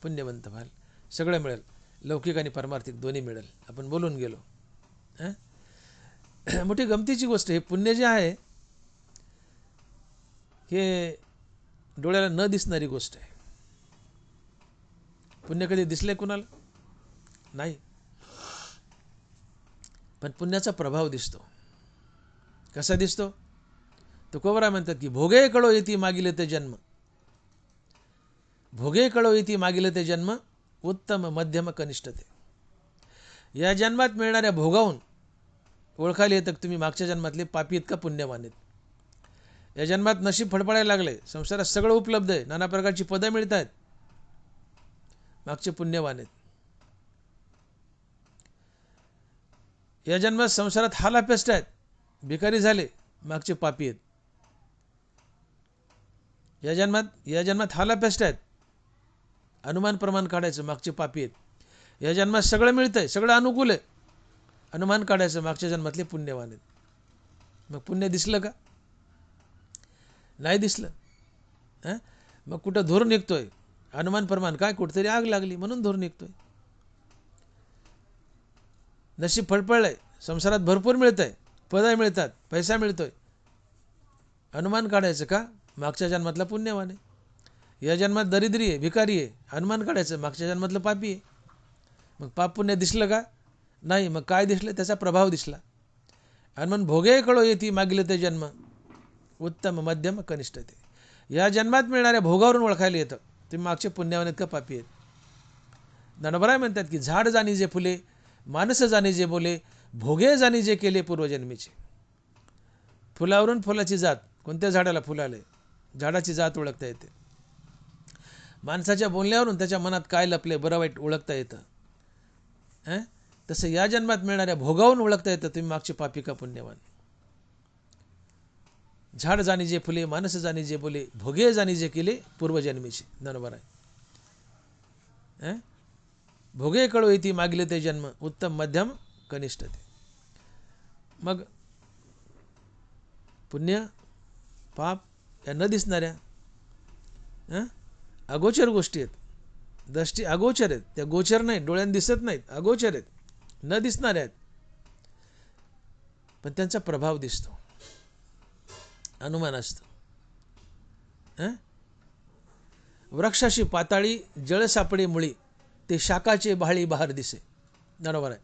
पुण्यवंत व्हाल. सगळं मिळेल, लौकिक आणि पारमार्थिक दोन्ही मिळेल. आपण बोलून गेलो. मोठी गमतीची गोष्ट. हे पुण्य जे आहे हे डोळ्याला न दिसणारी गोष्ट आहे. पुण्य कधी दिसले कुणाला? नाही. पण पुण्याचा प्रभाव दिसतो. कसा दिसतो? तुकोबराय म्हणतात की भोगे कळो येती मागिले ते जन्म, भोगे कळो येती मागिले ते जन्म, उत्तम मध्यम कनिष्ठ ते. या जन्मात मिळणाऱ्या भोगावून ओळखायला येतं तुम्ही मागच्या जन्मातले पापी आहेत का पुण्यवान आहेत. या जन्मात नशीब फडफडायला लागले, संसारात सगळं उपलब्ध आहे, नाना प्रकारची पदं मिळत आहेत, मागचे पुण्यवान आहेत. या जन्मात संसारात हालापेस्ट आहेत, भिकारी झाले, मागचे पापी आहेत. या जन्मात हालापेस्ट आहेत, अनुमान प्रमाण काढायचं, मागचे पापी आहेत. या जन्मात सगळं मिळतंय, सगळं अनुकूल आहे, अनुमान काढायचं, मागच्या जन्मातले पुण्यवान आहेत. मग पुण्य दिसलं का? नाही दिसलं. मग कुठं धूर निघतोय? अनुमान प्रमाण काय? कुठेतरी आग लागली म्हणून धूर निघतोय. नशीब फळफळलंय, संसारात भरपूर मिळतंय, पदं मिळतात, पैसा मिळतोय, अनुमान काढायचं का? मागच्या जन्मातला पुण्यवान आहे. या जन्मात दरिद्री आहे, भिकारी आहे, अनुमान काढायचं, मागच्या जन्मातलं पापी आहे. मग पाप पुण्य दिसलं का? नाही. मग काय दिसलं? त्याचा प्रभाव दिसला. आणि मग भोगे कळो येती मागिले ते जन्म, उत्तम मध्यम कनिष्ठ ते. या जन्मात मिळणाऱ्या भोगावरून ओळखायला येतं तुम्ही मागचे पुण्यवान आहेत का पापी आहेत. ज्ञानोबराय म्हणतात की झाड जाणी जे फुले, माणसं जाणी जे बोले, भोगे जाणी जे केले पूर्वजन्मीचे. फुलावरून फुलाची जात, कोणत्या झाडाला फुल आलंय, झाडाची जात ओळखता येते. माणसाच्या बोलण्यावरून त्याच्या मनात काय लपले बरं वाईट ओळखता येतं. तसं या जन्मात मिळणाऱ्या भोगावून ओळखता येतं तुम्ही मागचे पापी का पुण्यवान. झाड जाणी जे फुले, माणसं जाणी जे बोले, भोगे जाणी जे केले पूर्वजन्मीचे. ज्ञानोबराय भोगे कळो येती मागिले ते जन्म, उत्तम मध्यम कनिष्ठ ते. मग पुण्य पाप या न दिसणाऱ्या अगोचर गोष्टी आहेत. दृष्टी अगोचर आहेत, त्या गोचर नाहीत, डोळ्यांनी दिसत नाहीत, अगोचर आहेत, न दिसणाऱ्या आहेत, पण त्यांचा प्रभाव दिसतो, अनुमान असतं. वृक्षाशी पाताळी जळ सापडे मुळी, ते शाकाचे बहाळी बहार दिसे. बरोबर आहे.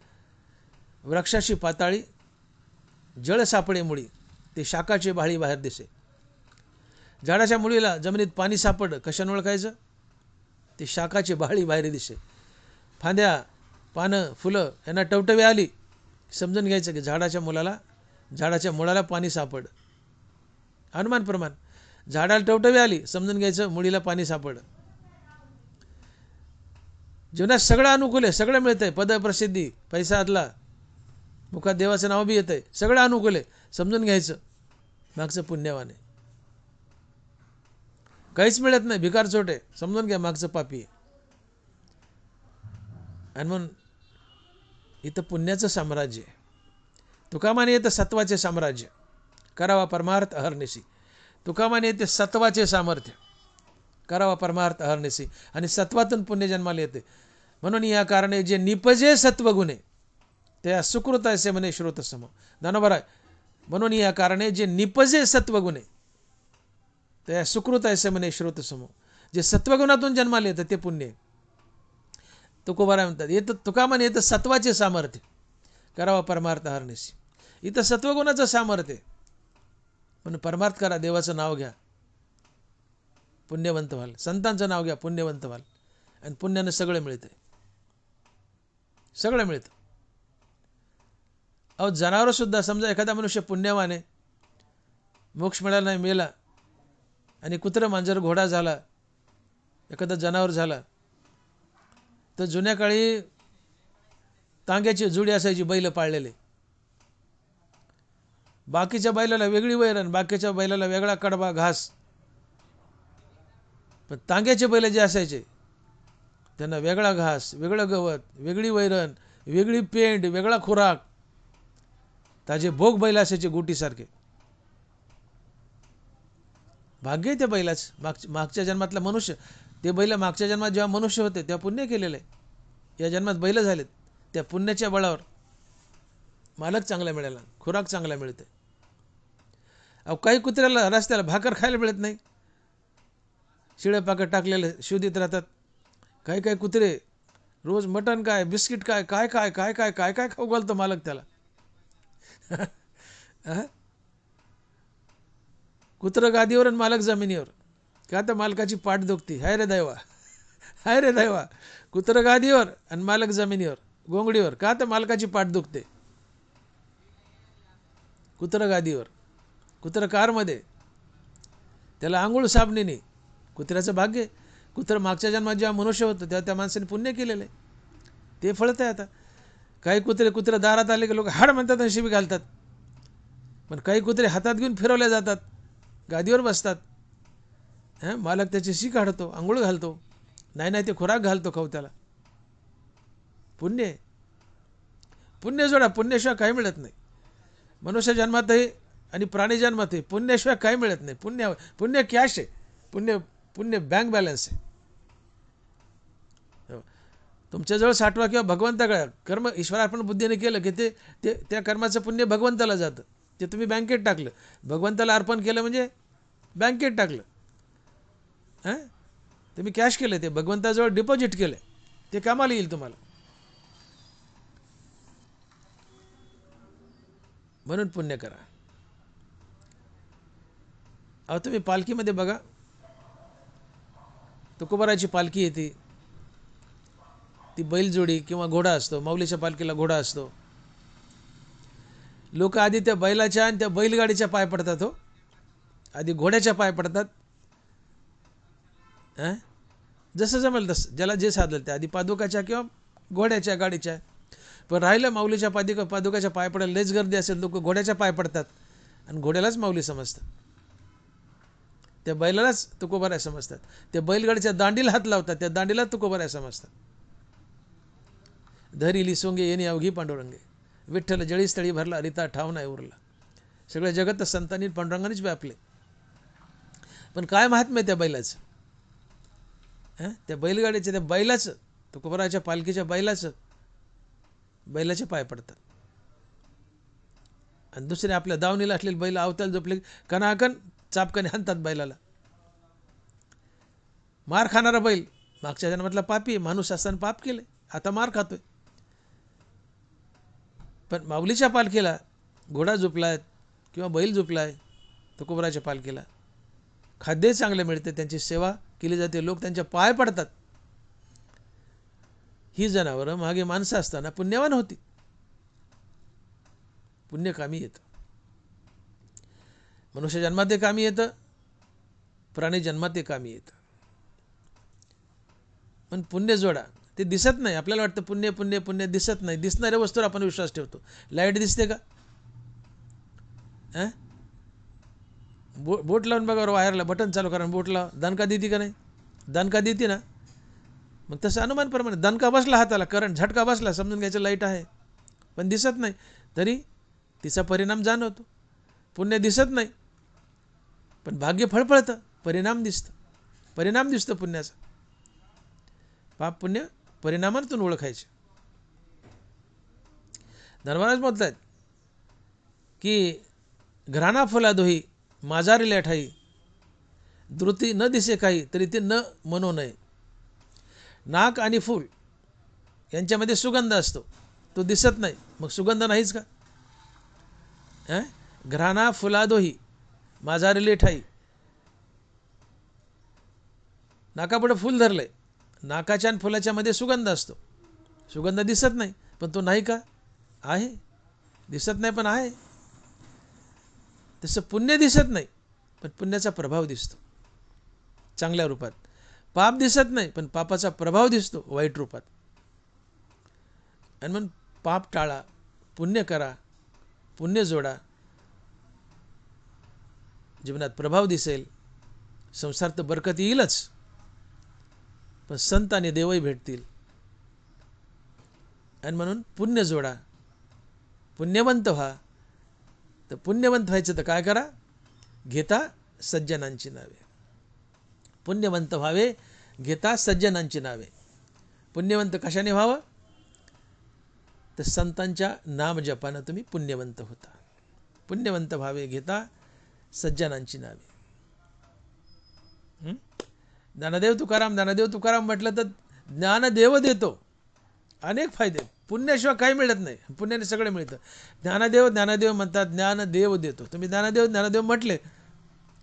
वृक्षाशी पाताळी जळ सापडे मुळी, ते शाकाचे बहाळी बाहेर दिसे. झाडाच्या मुळीला जमिनीत पाणी सापडलं, कशाने ओळखायचं? ते शाकाचे बहाळी बाहेर दिसे. फांद्या, पानं, फुलं यांना टवटवी आली, समजून घ्यायचं की झाडाच्या मुळाला पाणी सापडलं. अनुमान प्रमाण. झाडाला टवटवी आली, समजून घ्यायचं मुळीला पाणी सापडलं. जीवनात सगळं अनुकूल आहे, सगळं मिळतंय, पद प्रसिद्धी, पैसा आदला, मुखात देवाचं नाव बी येतंय, सगळं अनुकूल आहे, समजून घ्यायचं मागचं पुण्यवान आहे. काहीच मिळत नाही, भिकार चोट आहे, समजून घ्या मागचं पापी आहे. आणि म्हणून इथं पुण्याचं साम्राज्य आहे. तुकामाने येतं सत्वाचे साम्राज्य, करावा परमार्थ अहर्निशी. तुकामाने येते सत्वाचे सामर्थ्य, करावा परमार्थ अहर्निशी. आणि सत्वातून पुण्य जन्माला येते. म्हणून या कारणे जे निपजे सत्वगुणे, त्या सुकृत असे म्हणे श्रोतसम. ज्ञानोबा आहे. म्हणून या कारणे जे निपजे सत्वगुणे, त्या सुकृत असे म्हणे श्रोतसम. जे सत्वगुणातून जन्माला येतं ते पुण्य. तुकोबाराय म्हणतात येतं तुकामाने येतं सत्वाचे सामर्थ्य, करावा परमार्थ अहर्निशी. इथं सत्वगुणाचं सामर्थ्य, म्हणून परमार्थ करा, देवाचं नाव घ्या, पुण्यवंत व्हाल, संतांचं नाव घ्या, पुण्यवंत व्हाल. आणि पुण्यानं सगळं मिळतंय, सगळं मिळतं. अहो जनावर सुद्धा, समजा एखादा मनुष्य पुण्यवान आहे, मोक्ष मिळाला नाही, मेला, आणि कुत्रं मांजर घोडा झाला, एखादा जनावर झाला, तर जुन्या काळी तांग्याची जुडी असायची, बैल पाळलेले. बाकीच्या बैलाला वेगळी वैरण, बाकीच्या बैलाला वेगळा कडबा घास. पण तांग्याचे बैल जे असायचे त्यांना वेगळा घास, वेगळं गवत, वेगळी वैरण, वेगळी पेंड, वेगळा खुराक. ताजे भोग बैल असायचे गोटीसारखे. भाग्य आहे त्या बैलाच, मागच्या जन्मातला मनुष्य. ते बैल मागच्या जन्मात जेव्हा मनुष्य होते तेव्हा पुण्य केलेलं आहे. या जन्मात बैल झालेत, त्या पुण्याच्या बळावर मालक चांगला मिळाला, खुराक चांगला मिळते. अहो काही कुत्र्याला रस्त्याला भाकर खायला मिळत नाही, शिळे पाकट टाकलेले शोधित राहतात. काही कुत्रे रोज मटण काय, बिस्किट काय, काय काय काय काय काय काय खाऊ घालतो मालक त्याला. हा? कुत्रं गादीवर आणि मालक जमिनीवर. का तर मालकाची पाठ दुखती. हाय रे दैवा, हाय रे दैवा. कुत्रं गादीवर आणि मालक जमिनीवर घोंगडीवर. का तर मालकाची पाठ दुखते. कुत्रं गादीवर, कुत्रं कारमध्ये, त्याला आंघोळ साबणीने. कुत्र्याचं भाग्य. कुत्रं मागच्या जन्मात जेव्हा मनुष्य होतं तेव्हा त्या माणसाने पुण्य केलेलं आहे, ते फळत आहे आता. काही कुत्रे दारात आले की लोक हाड म्हणतात आणि शिवी घालतात. पण काही कुत्रे हातात घेऊन फिरवले जातात, गादीवर बसतात. मालक त्याची शी काढतो, आंघोळ घालतो, नाही ते खुराक घालतो खाऊ त्याला. पुण्य, पुण्य जोडा. पुण्याशिवाय काही मिळत नाही. मनुष्य जन्मातही आणि प्राणी जन्मातही पुण्याशिवाय काही मिळत नाही. पुण्य, पुण्य कॅश आहे. पुण्य, पुण्य बँक बॅलन्स आहे. तुमच्याजवळ साठवा किंवा भगवंताकडे कर्म ईश्वरार्पण बुद्धीने केलं की ते त्या कर्माचं पुण्य भगवंताला जातं. ते तुम्ही बँकेत टाकलं, भगवंताला अर्पण केलं म्हणजे बँकेत टाकलं. तुम्ही कॅश केलं, ते भगवंताजवळ डिपॉझिट केलं, ते कामाला येईल तुम्हाला. म्हणून पुण्य करा. अहो तुम्ही पालखीमध्ये बघा, तुकोबाराची पालखी येते, ती बैलजोडी किंवा घोडा असतो. माऊलीच्या पालखीला घोडा असतो. लोक आधी त्या बैलाच्या आणि त्या बैलगाडीच्या पाय पडतात. हो, आधी घोड्याच्या पाय पडतात. जसं जमेल तसं, ज्याला जे साधलं ते, आधी पादुकाच्या किंवा घोड्याच्या गाडीच्या. पण राहिलं माऊलीच्या पादुकाच्या पाय पडायला लयच गर्दी असेल, लोक घोड्याच्या पाय पडतात आणि घोड्यालाच माऊली समजतात, त्या बैलालाच तुकोबाराय समजतात. त्या बैलगाडीच्या दांडीला हात लावतात, त्या दांडीला तुकोबाराय समजतात. धरिली सोंगे येणे अवघी पांडुरंगे, विठ्ठल जळीस्थळी भरला रिता ठाव नाही उरला. सगळं जगत संतांनी पांडुरंगानेच व्यापले. पण काय महात्म्य त्या बैलाचं, त्या बैलगाडीच्या, त्या बैलाचं, तुकोबाराच्या पालखीच्या बैलाचं, बैलाचे पाय पडतात. आणि दुसरे आपल्या दावणीला असलेले बैल अवताल झोपले कणाकण चापकाने हाणतात बैलाला. मार खाणारा बैल मागच्या जन्मातला पापी, माणूस असताना पाप केले, आता मार खातोय. पण माऊलीच्या पालखीला घोडा झोपलाय किंवा बैल झोपलाय, तुकोबाराच्या पालखीला खाद्य चांगले मिळते, त्यांची सेवा केली जाते, लोक त्यांच्या पाय पडतात. ही जनावरं मागे माणसं असताना पुण्यवान होती. पुण्य कामी येतं. मनुष्य जन्मात ते कामी येतं, प्राणी जन्मात ते कामी येतं. पण पुण्य जोडा. ते दिसत नाही. आपल्याला वाटतं पुण्य पुण्य पुण्य, दिसत नाही. दिसणाऱ्या वस्तूवर आपण विश्वास ठेवतो. लाईट दिसते का? बोट लावून बघा, वायरला बटन चालू करा, बोट लावा, दणका देते का नाही? दणका देते ना. मग तसं अनुमानप्रमाणे दणका बसला हाताला, करंट झटका बसला, समजून घ्यायचं लाईट आहे. पण दिसत नाही, तरी तिचा परिणाम जाणवतो. पुण्य दिसत नाही, पण भाग्य फळफळतं, परिणाम दिसतं. परिणाम दिसतो पुण्याचा. पाप पुण्य परिणामातून ओळखायचे. धर्मराज म्हणतात की घराणा फुला दोही माझारिल्या ठाई, धृती न दिसे काही तरी ते न म्हणू नये. नाक आणि फूल यांच्यामध्ये सुगंध असतो, तो दिसत नाही, मग सुगंध नाहीच का? घराणा फुला दोही माझारिले ठाई, नाकापुढे फूल धरलंय, नाकाच्या आणि फुलाच्या मध्ये सुगंध असतो, सुगंध दिसत नाही, पण तो नाही का? आहे. दिसत नाही पण आहे. तसं पुण्य दिसत नाही, पण पुण्याचा प्रभाव दिसतो चांगल्या रूपात. पाप दिसत नाही, पण पापाचा प्रभाव दिसतो वाईट रूपात. आणि म्हणून पाप टाळा, पुण्य करा, पुण्य जोडा, जीवनात प्रभाव दिसेल. संसार तर बरकत येईलच, पण संत आणि देवही भेटतील. आणि म्हणून पुण्य जोडा, पुण्यवंत व्हा. तर पुण्यवंत व्हायचं तर काय करा? घेता सज्जनांची नावे. पुण्यवंत व्हावे घेता सज्जनांची नावे. पुण्यवंत कशाने व्हावं? तर संतांच्या नाम जपानं तुम्ही पुण्यवंत होता. पुण्यवंत व्हावे घेता सज्जनांची नावे. ज्ञानदेव तुकाराम म्हटलं तर ज्ञानदेव देतो, अनेक फायदे. पुण्याशिवाय काही मिळत नाही, पुण्याने सगळं मिळतं. ज्ञानदेव ज्ञानदेव म्हणतात, ज्ञान देव देतो. तुम्ही ज्ञानदेव ज्ञानदेव म्हटले,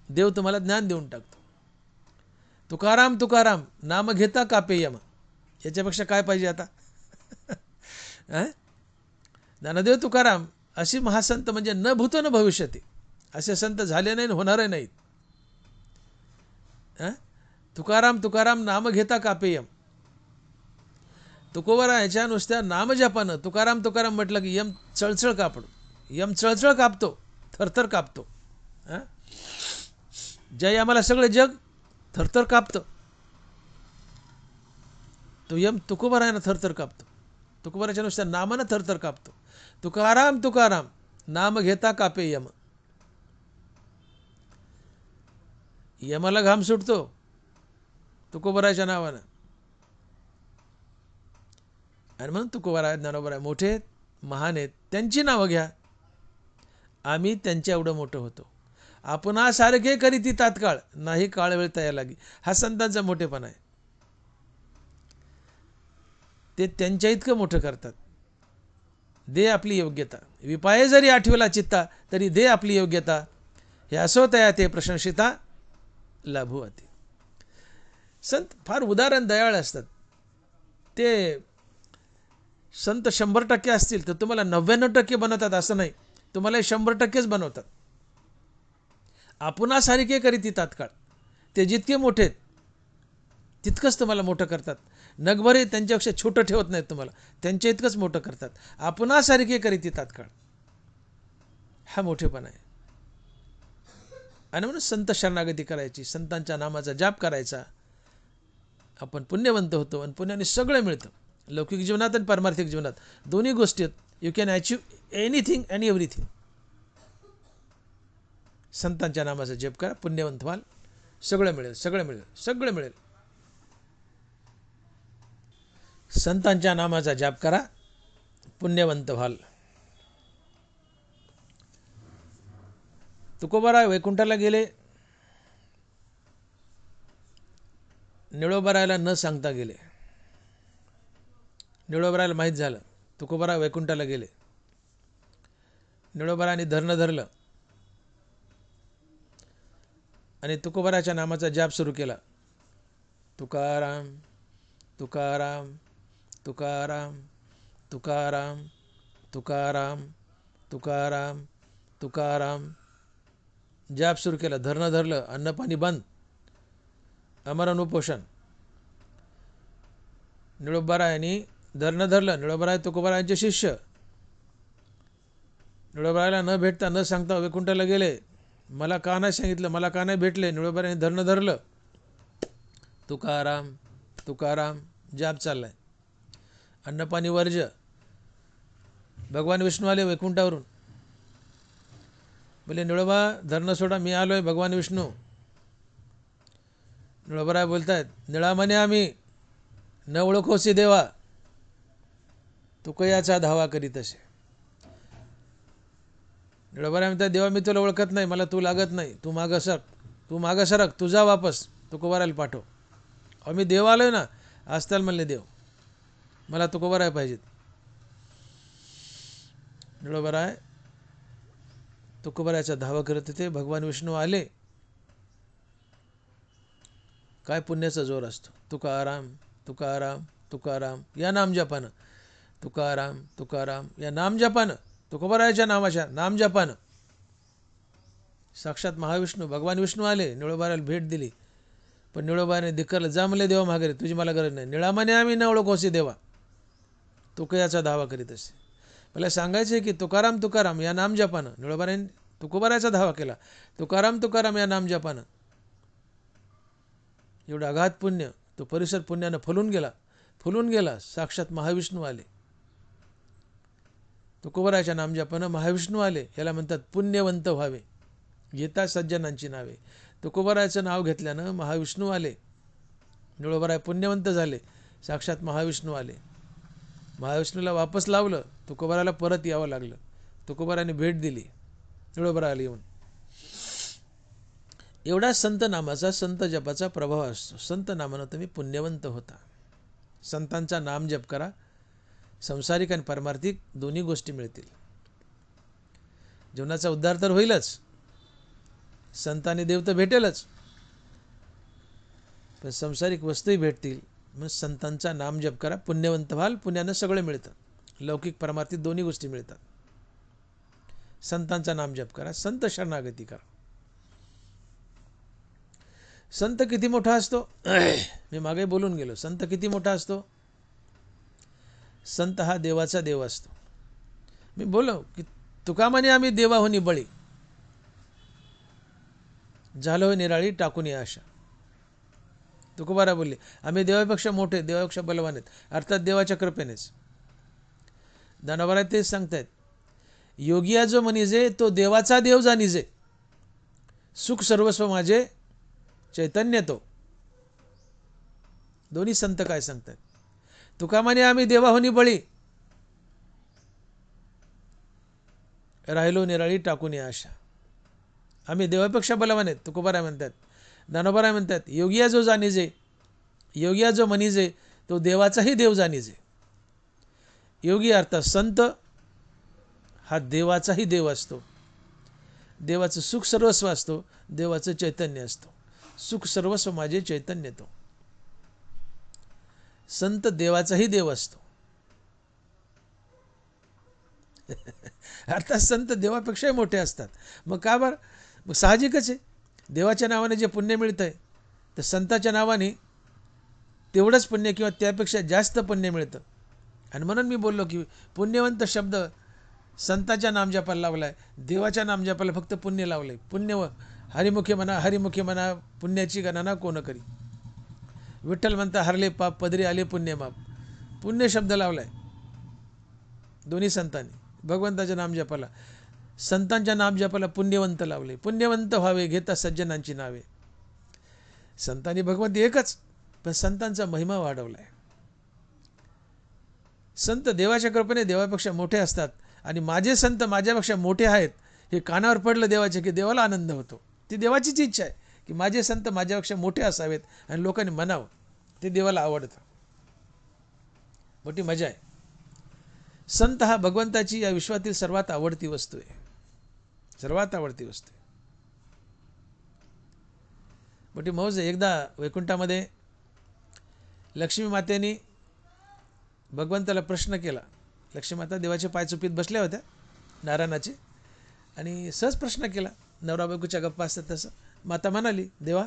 देव तुम्हाला ज्ञान देऊन टाकतो. तुकाराम तुकाराम नाम घेता कापे यम, याच्यापेक्षा काय पाहिजे आता? ज्ञानदेव तुकाराम अशी महासंत म्हणजे न भूतो न भविष्यती, असे संत झाले नाही, होणारही नाहीत. तुकाराम तुकाराम नाम घेता कापेयम. तुकोबरा ह्याच्या नुसत्या नामजपानं तुकाराम तुकाराम म्हटलं की यम चळचळ कापड, यम चळचळ कापतो, थरथर कापतो. जय आम्हाला सगळे जग थरथर कापतं, तो यम तुकोबरायानं थरथर कापतो. तुकोबराच्या नुसत्या नामानं थरथर कापतो. तुकाराम तुकाराम नाम घेता कापे यम. यमाला घाम सुटतो तुकोबराच्या नावानं. आणि म्हणून तुकोबराय ज्ञानोबराय मोठे आहेत, महान आहेत, त्यांची नावं घ्या, आम्ही त्यांच्या एवढं मोठं होतो. आपणासारखे करीती तात्काळ, नाही काळ वेळ तया लागी. हा संतांचा मोठेपणा आहे. ते त्यांच्या इतकं मोठं करतात. दे आपली योग्यता, विपाये जरी आठवला चित्ता, तरी दे आपली योग्यता. हे असो तया ते प्रशंसिता लाभू अति. संत फार उदाहरण दयाळ असतात. ते संत 100% असतील तर तुम्हाला 99% बनवतात असं नाही, तुम्हाला 100%च बनवतात. आपणासारखे करीती तात्काळ, ते जितके मोठे आहेत तितकंच तुम्हाला मोठं करतात. नगभरे त्यांच्यापेक्षा छोटं ठेवत नाहीत, तुम्हाला त्यांच्या इतकंच मोठं करतात. आपणासारखे करीती तात्काळ, हा मोठेपणा आहे. आणि म्हणून संत शरणागती करायची, संतांच्या नामाचा जाप करायचा, आपण पुण्यवंत होतो. आणि पुण्याने सगळं मिळतं, लौकिक जीवनात आणि पारमार्थिक जीवनात दोन्ही गोष्टीत. You can achieve anything and everything. संतांच्या नामाचा जप करा, पुण्यवंत व्हाल, सगळं मिळेल, सगळं मिळेल, सगळं मिळेल. संतांच्या नामाचा जाप करा, पुण्यवंत व्हाल. तुकोबाराय वैकुंठाला गेले, निळोबारायला न सांगता गेले. निळोबारायला माहीत झालं तुकोबाराय वैकुंठाला गेले. निळोबारायने धरणं धरलं आणि तुकोबाराच्या नामाचा जाप सुरू केला. तुकाराम तुकाराम तुकाराम तुकाराम तुकाराम तुकाराम तुकाराम. जाप सुरू केला, धरणं धरलं, अन्नपाणी बंद, अमरण उपोषण. निळोबारायांनी धरणं धरलं. निळोबाराय तुकोबारायांचे शिष्य निळोबारायला न भेटता न सांगता वैकुंठाला गेले. मला का नाही सांगितलं, मला का नाही भेटले? निळोबारायांनी धरणं धरलं, तुकाराम तुकाराम जाप चाललाय. अन्नपाणी वर्ज्य. भगवान विष्णू आले वैकुंठावरून, बोले निळोबा धरणं सोडा, मी आलोय भगवान विष्णू. निळोबाराय बोलतायत, निळा म्हणे आम्ही न ओळखोसी देवा, तुकयाचा धावा करीत असे. निळोबाराय म्हणतात, देवा मी तुला ओळखत नाही, मला तू लागत नाही, तू मागं सरक, तू मागं सरक, तू जा वापस, तुकोबारायला पाठव. अहो मी देव आलोय ना. असताल म्हणले देव, मला तुकोबाराय पाहिजेत. निळोबाराय तुकोबारायचा धावा करत होते. भगवान विष्णू आले. काय पुण्याचा जोर असतो. तुकाराम तुकाराम तुकाराम या नामजपानं, तुकाराम तुकाराम या नामजपानं, तुकोबारायच्या नामाच्या नामजपानं साक्षात महाविष्णू भगवान विष्णू आले. निळोबारायला भेट दिली, पण निळोबाने धिक्कारलं, जा म्हणले देवा माघारी, तुझी मला गरज नाही. निळा म्हणे आम्ही न ओळखोसी देवा, तुकयाचा धावा करीत असे. मला सांगायचं आहे की तुकाराम तुकाराम या नामजपानं निळोबाराने तुकोबारायचा धावा केला. तुकाराम तुकाराम या नामजपानं एवढं अगाध पुण्य, तो परिसर पुण्यानं फुलून गेला, फुलून गेला. साक्षात महाविष्णू आले. तुकोबारायच्या नामजपानं महाविष्णू आले. याला म्हणतात पुण्यवंत व्हावे. येता सज्जनांची नावे. तुकोबारायचं नाव घेतल्यानं महाविष्णू आले. निळोबाराय पुण्यवंत झाले. साक्षात महाविष्णू आले. महाविष्णूला वापस लावलं, तुकोबारायला परत यावं लागलं. तुकोबारायने भेट दिली निळोबारायला येऊन. एवढा संत नामाचा, संत जपाचा प्रभाव असतो. संत नामानं तुम्ही पुण्यवंत होता. संतांचा नाम जप करा, संसारिक आणि पारमार्थिक दोन्ही गोष्टी मिळतील. जीवनाचा उद्धार तर होईलच, संत आणि देव तर भेटेलच, पण संसारिक वस्तूही भेटतील. मग संतांचा नाम जप करा, पुण्यवंत व्हाल, पुण्यानं सगळं मिळतं. लौकिक पारमार्थिक दोन्ही गोष्टी मिळतात. संतांचा नाम जप करा, संत शरणागती करा. संत किती मोठा असतो? मी मागे बोलून गेलो. संत किती मोठा असतो? संत हा देवाचा देव असतो. मी बोलो की तुका म्हणे आम्ही देवाहुनी बळी, झालो निराळी टाकून या आशा. तुकोबारा बोलले आम्ही देवापेक्षा मोठे, देवापेक्षा बलवान आहेत, अर्थात देवाच्या कृपेनेच. ज्ञानोबा तेच सांगतायत, योगिया जो म्हणिजे तो देवाचा देव जाणिजे, सुख सर्वस्व माझे चैतन्य तो. दोन्ही संत काय सांगतात? तुका म्हणे आम्ही देवाहुनी बळी, राहिलो निराळी टाकून या आशा. आम्ही देवापेक्षा बलवान आहेत, तुकोबाराय म्हणतात. ज्ञानोबाराय म्हणतात, योगिया जो जाणिजे, योगिया जो म्हणिजे तो देवाचाही देव जाणिजे. योगी अर्थात संत हा देवाचाही देव असतो. देवाचं सुख सर्वस्व असतो, देवाचं चैतन्य असतो. सुख सर्वस्व माझे चैतन्य तो. संत देवाचाही देव असतो. अर्थात संत देवापेक्षाही मोठे असतात. मग का बरं? मग साहजिकच आहे, देवाच्या नावाने जे पुण्य मिळतंय तर संताच्या नावाने तेवढंच पुण्य किंवा त्यापेक्षा जास्त पुण्य मिळतं. आणि म्हणून मी बोललो की पुण्यवंत शब्द संताच्या नामजपाला लावलाय, देवाच्या नामजपाला फक्त पुण्य लावलंय. पुण्य हरिमुखे म्हणा, हरिमुखे म्हणा, पुण्याची गणना कोण करी. विठ्ठल म्हणता हरले पाप, पदरी आले पुण्य माप. पुण्य शब्द लावलाय दोन्ही संतांनी भगवंताच्या नामजपाला. संतांच्या नामजपाला पुण्यवंत लावले. पुण्यवंत व्हावे घेता सज्जनांची नावे. संतांनी भगवंत एकच, पण संतांचा महिमा वाढवलाय. संत देवाच्या कृपेने देवापेक्षा मोठे असतात. आणि माझे संत माझ्यापेक्षा मोठे आहेत हे कानावर पडलं देवाचे की देवाला आनंद होतो. ती देवाचीच इच्छा आहे की माझे संत माझ्यापेक्षा मोठे असावेत आणि लोकांनी म्हणावं. ते देवाला आवडतं. मोठी मजा आहे. संत हा भगवंताची या विश्वातील सर्वात आवडती वस्तू आहे. सर्वात आवडती वस्तू आहे. मोठी मौज आहे. एकदा वैकुंठामध्ये लक्ष्मी मातेने भगवंताला प्रश्न केला. लक्ष्मी माता देवाचे पाय चुपीत बसल्या होत्या नारायणाचे, आणि सहज प्रश्न केला. नवरा बायकोच्या गप्पा असतात तसं. माता म्हणाली, देवा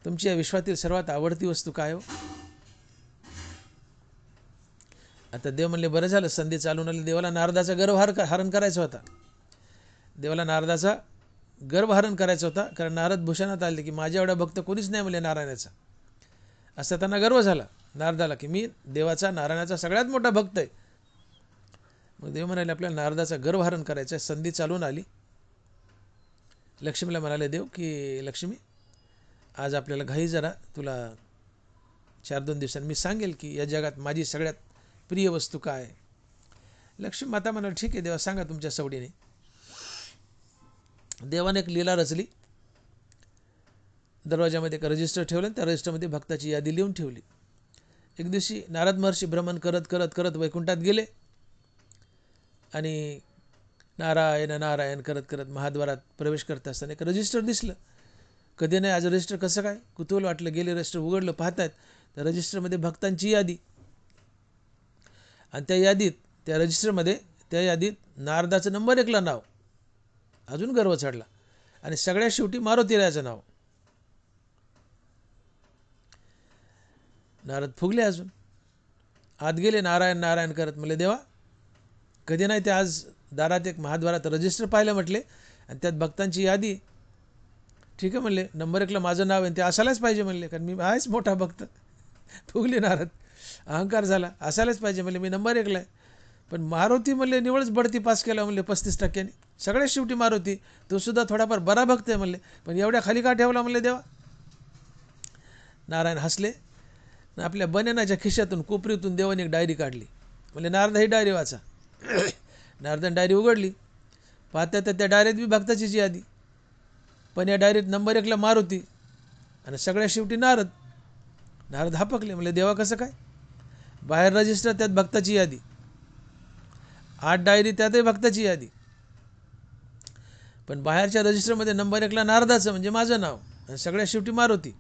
तुमची या विश्वातील सर्वात आवडती वस्तू काय हो? आता देव म्हणले, बरं झालं संधी चालून आली. देवाला नारदाचा गर्भहरण करायचा होता. देवाला नारदाचा गर्भहरण करायचा होता, कारण नारद भूषणात आले की माझ्या एवढा भक्त कोणीच नाही म्हणले नारायणाचा. असा त्यांना गर्व झाला नारदाला की मी देवाचा नारायणाचा सगळ्यात मोठा भक्त आहे. मग देव म्हणाले आपल्याला नारदाचा गर्भहरण करायचा आहे, संधी चालून आली. लक्ष्मीला म्हणाले देव की लक्ष्मी आज आपल्याला घाई जरा, तुला 4-2 दिवसांनी मी सांगेल की या जगात माझी सगळ्यात प्रिय वस्तू काय आहे. लक्ष्मी माता म्हणाली ठीक आहे देवा, सांगा तुमच्या सवडीने. देवाने एक लीला रचली. दरवाजामध्ये एक रजिस्टर ठेवलं, त्या रजिस्टरमध्ये भक्ताची यादी लिहून ठेवली. एक दिवशी नारद महर्षी भ्रमण करत करत करत वैकुंठात गेले आणि नारायण नारायण करत करत महाद्वारात प्रवेश करत असताना एक रजिस्टर दिसलं. कधी नाही आज रजिस्टर कसं काय, कुतूहल वाटलं. गेले रजिस्टर उघडलं, पाहतायत त्या रजिस्टरमध्ये भक्तांची यादी. आणि त्या रजिस्टरमध्ये नारदाचं नंबर 1ला नाव. अजून गर्व चढला. आणि सगळ्यात शेवटी मारुतीरायाचं नाव. नारद फुगले. अजून आत गेले नारायण नारायण करत. म्हणले देवा कधी नाही ते आज दारात एक महाद्वारात रजिस्टर पाहिलं म्हटले, आणि त्यात भक्तांची यादी. ठीक आहे म्हणले, नंबर 1ला माझं नाव आहे ते असायलाच पाहिजे म्हणले, कारण मी आहेच मोठा भक्त. फुगले नारद, अहंकार झाला. असायलाच पाहिजे म्हणले, मी नंबर 1ला आहे. पण मारुती म्हणले निवळच बढती पास केला म्हणले 35%. सगळ्यात शेवटी मारुती, तो सुद्धा थोडाफार बरा भक्त आहे म्हणले, पण एवढ्या खाली का ठेवला म्हणले देवा. नारायण हसले. आपल्या बन्यानाच्या खिशातून कोपरीतून देवाने एक डायरी काढली. म्हणले नारद ही डायरी वाचा. नारदाने डायरी उघडली. पाहता तर त्या डायरीत बी भक्ताचीच यादी, पण या डायरीत नंबर 1ला मारुती आणि सगळ्या शेवटी नारद. नारद हापकले. म्हणले देवा कसं काय. बाहेर रजिस्टर त्यात भक्ताची यादी, 8 डायरी त्यातही भक्ताची यादी. पण बाहेरच्या रजिस्टरमध्ये नंबर 1ला नारदाचं म्हणजे माझं नाव आणि सगळ्यात शेवटी मारुती.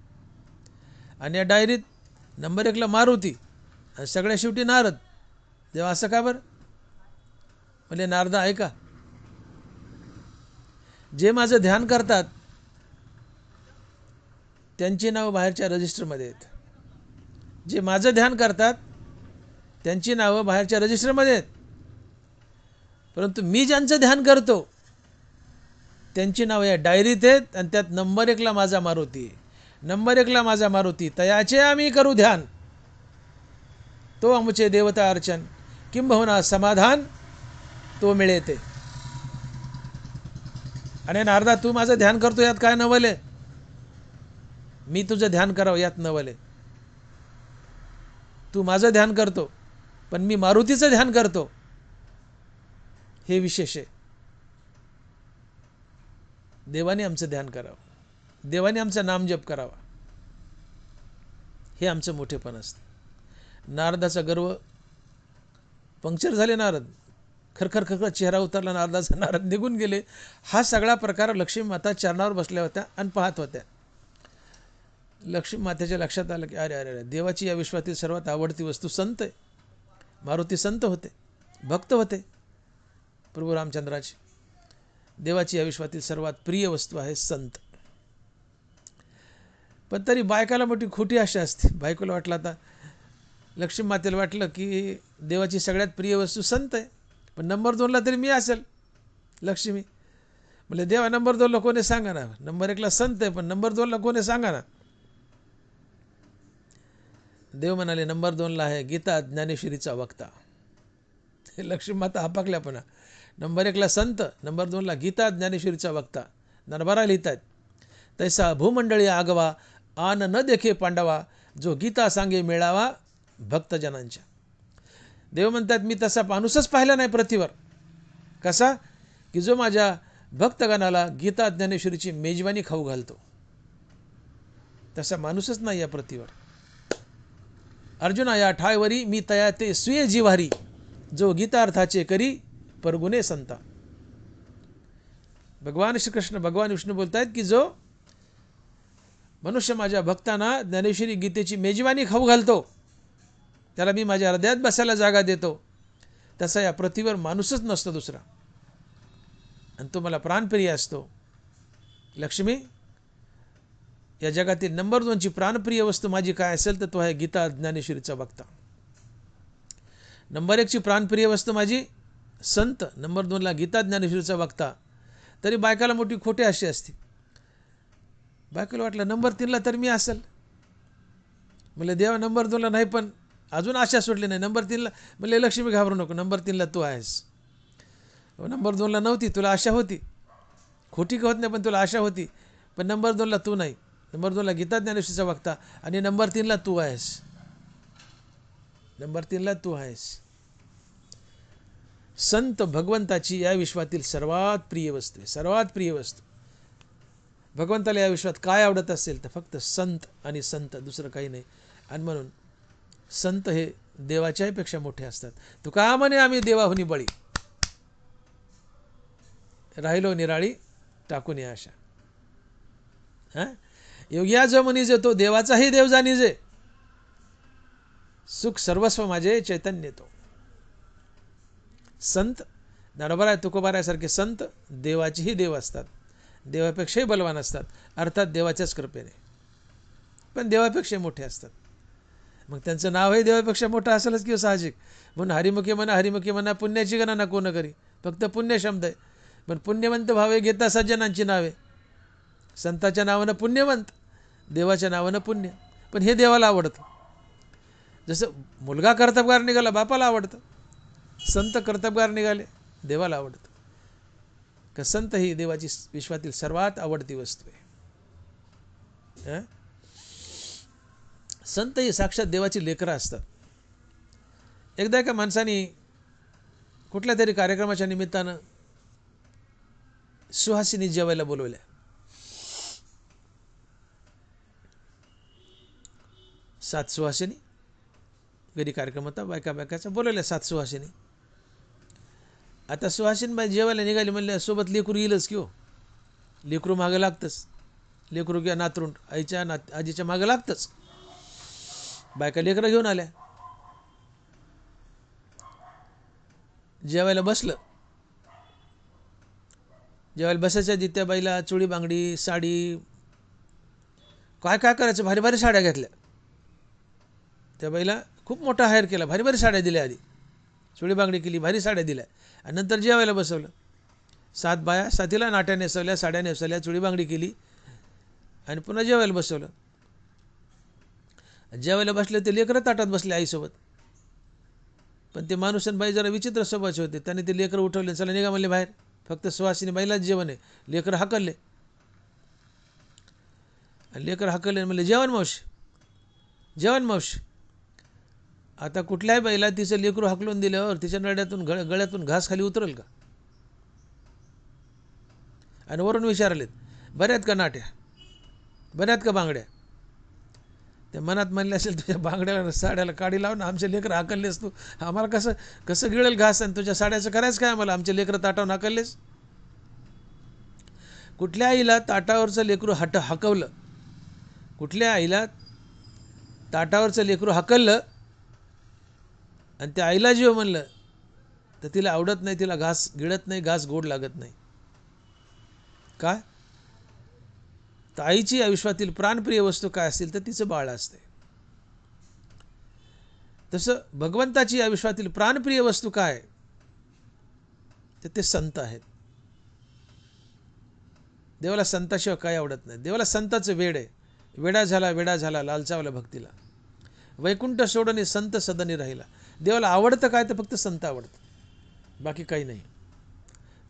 आणि या डायरीत नंबर 1ला मारुती आणि सगळ्यात शेवटी नारद. देवा असं का बरं? म्हणजे नारदा ऐका, जे माझं ध्यान करतात त्यांची नावं बाहेरच्या रजिस्टरमध्ये आहेत. जे माझं ध्यान करतात त्यांची नावं बाहेरच्या रजिस्टरमध्ये आहेत. परंतु मी ज्यांचं ध्यान करतो त्यांची नावं या डायरीत आहेत आणि त्यात नंबर 1ला माझा मारुती आहे. नंबर 1ला माझा मारुती, तयाचे आम्ही करू ध्यान, तो आमचे देवता अर्चन, किंबहुना समाधान तो मिळे ते. आणि नारदा तू माझं ध्यान करतो यात काय नवल आहे? मी तुझं ध्यान करावं यात नवल आहे. तू माझं ध्यान करतो पण मी मारुतीचं ध्यान करतो, हे विशेष आहे. देवाने आमचं ध्यान करावं, देवाने आमचा नामजप करावा, हे आमचं मोठेपण असतं. नारदाचा गर्व पंक्चर झाले. नारद खरखर खरखर चेहरा उतरला नारदाचा, नारद निघून गेले. हा सगळा प्रकार लक्ष्मी माता चरणावर बसल्या होत्या आणि पाहत होत्या. लक्ष्मी मातेच्या लक्षात आलं की अरे अरे अरे, देवाची या विश्वातील सर्वात आवडती वस्तू संत आहे. मारुती संत होते, भक्त होते प्रभू रामचंद्राचे. देवाची या विश्वातील सर्वात प्रिय वस्तू आहे संत. पण तरी बायकाला मोठी खोटी आशा असते. बायकोला वाटलं, आता लक्ष्मी मातेला वाटलं की देवाची सगळ्यात प्रिय वस्तू संत आहे, पण नंबर 2ला तरी मी असेल लक्ष्मी. म्हणजे देवा नंबर 2ला कोणी सांगा ना, नंबर 1ला संत आहे पण नंबर 2ला कोणी सांगा ना. देव म्हणाले नंबर 2ला आहे गीता ज्ञानेश्वरीचा वक्ता. लक्ष्मी माता हापाकल्या पुन्हा. नंबर 1ला संत, नंबर 2ला गीता ज्ञानेश्वरीचा वक्ता. नरबरा लिहितात, तैसा भूमंडळी आगवा आन न देखे पांडवा, जो गीता सांगे मिळावा भक्तजनांच्या. देव म्हणतात मी तसा माणूसच पाहिला नाही पृथ्वीवर. कसा? की जो माझ्या भक्तगणाला गीता ज्ञानेश्वरीची मेजवानी खाऊ घालतो. तसा माणूसच नाही या पृथ्वीवर. अर्जुना या ठायवरी मी तया ते सुये जिव्हारी, जो गीतार्थाचे करी परगुणे संता. भगवान श्रीकृष्ण भगवान विष्णू बोलतायत की जो मनुष्य माझ्या भक्तांना ज्ञानेश्वरी गीतेची मेजवानी खाऊ घालतो, त्याला मी माझ्या हृदयात बसायला जागा देतो. तसा या पृथ्वीवर माणूसच नसतो दुसरा, आणि तो मला प्राणप्रिय असतो. लक्ष्मी, या जगातील नंबर 2ची प्राणप्रिय वस्तू माझी काय असेल तर तो आहे गीता ज्ञानेश्वरीचा वक्ता. नंबर 1ची प्राणप्रिय वस्तू माझी संत, नंबर 2ला गीता ज्ञानेश्वरीचा वक्ता. तरी बायकाला मोठी खोटी अशी असते. बायकोला वाटलं नंबर 3ला तर मी असेल. म्हणले देवा नंबर 2ला नाही, पण अजून आशा सोडली नाही. नंबर 3ला म्हणले लक्ष्मी घाबरू नको, नंबर 3ला तू आहेस. नंबर 2ला नव्हती, तुला आशा होती. खोटी होत नाही पण तुला आशा होती. पण नंबर 2ला तू नाही. नंबर 2ला गीता ज्ञानेश्वरीचा वक्ता आणि नंबर 3ला तू आहेस. नंबर 3ला तू आहेस. संत भगवंताची या विश्वातील सर्वात प्रिय वस्तू आहे, सर्वात प्रिय वस्तू. भगवंताला या विश्वात काय आवडत असेल तर फक्त संत आणि संत, दुसरं काही नाही. आणि म्हणून संत हे देवाच्याही पेक्षा मोठे असतात. तू का म्हणे आम्ही देवाहुनी बळी, राहिलो निराळी टाकून या आशा. हां, योग्या जो मनीजे तो देवाचाही देव जाणीजे, सुख सर्वस्व माझे चैतन्य तो. संत नरबरा तुकोबारासारखे संत देवाचेही देव असतात, देवापेक्षाही बलवान असतात, अर्थात देवाच्याच कृपेने, पण देवापेक्षा मोठे असतात. मग त्यांचं नावही देवापेक्षा मोठं असेलच किंवा साहजिक. म्हणून हरिमुखी म्हणा, हरिमुखी म्हणा, पुण्याची गणना कोण करी, फक्त पुण्य शब्द आहे. पण पुण्यवंत भावे घेता सज्जनांची नावे. संताच्या नावानं पुण्यवंत, देवाच्या नावानं पुण्य. पण हे देवाला आवडतं. जसं मुलगा कर्तबगार निघाला बापाला आवडतं, संत कर्तबगार निघाले देवाला आवडतं. का संत ही देवाची विश्वातील सर्वात आवडती वस्तू आहे. संत ही साक्षात देवाची लेकरं असतात. एकदा एका माणसाने कुठल्या तरी कार्यक्रमाच्या निमित्तानं सुहासिनी जेवायला बोलवल्या. सात सुहासिनी घरी कार्यक्रम होता, बायकाचा बोलवल्या 7 सुवासिनी. आता सुहासिनबाई जेवायला निघाली म्हणल्या सोबत लेकरू येईलच की हो, लेकरू मागं लागतंच, लेकरू किंवा नातरुंड आजीच्या मागं लागतंच. बायका लेकरं घेऊन आल्या, जेवायला बसलं. जेवायला बसायच्या आधी त्या बाईला चुडी बांगडी साडी काय काय करायचं भारी भारी साड्या घेतल्या. त्या बाईला खूप मोठा हायर केला, भारी भारी साड्या दिल्या. आधी चुडी बांगडी केली, भारी साड्या दिल्या आणि नंतर जेवायला बसवलं. 7 बाया, 7ला नाट्या नेसवल्या, साड्या नेसवल्या, चुडी बांगडी केली आणि पुन्हा जेवायला बसवलं. जेवायला बसले ते लेकरं ताटात बसले आईसोबत. पण ते माणूस आणि बाई जरा विचित्र स्वभावाचे होते. त्याने ते लेकरं उठवले, चला निघा म्हणले बाहेर, फक्त सुवासिनी बाईलाच जेवण आहे. लेकरं हाकलले आणि लेकरं हाकलले म्हणले जेवण मावशी, जेवण मावशी. आता कुठल्याही बाईला तिचं लेकरू हाकलून दिल्यावर तिच्या नड्यातून गळ्यातून घास खाली उतरेल का? आणि वरून विचारलेत बऱ्यात का नाट्या, बऱ्यात का बांगड्या. त्या मनात म्हणले असेल तुझ्या बांगड्याला साड्याला काडी लावून आमचे लेकरं हाकललेस तू, आम्हाला कसं कसं गिळेल घास आणि तुझ्या साड्याचं करायचं काय आम्हाला, आमचे लेकरं ताटावून हाकललेस. कुठल्या आईला ताटावरचं लेकरू हाकवलं, कुठल्या आईला ताटावरचं लेकरू हाकललं आणि त्या आईला जीव म्हणलं तर तिला आवडत नाही, तिला घास गिळत नाही, घास गोड लागत नाही. काय तर आईची आयुष्यातील प्राणप्रिय वस्तू काय असेल तर तिचं बाळ असते. तसं भगवंताची आयुष्यातील प्राणप्रिय वस्तू काय तर ते संत आहेत. देवाला संताशिवाय काय आवडत नाही. देवाला संताचं वेड आहे. वेडा झाला लालचावला भक्तीला, वैकुंठ सोडणे संत सदनी राहिला. देवाला आवडतं काय तर फक्त संत आवडतं, बाकी काही नाही.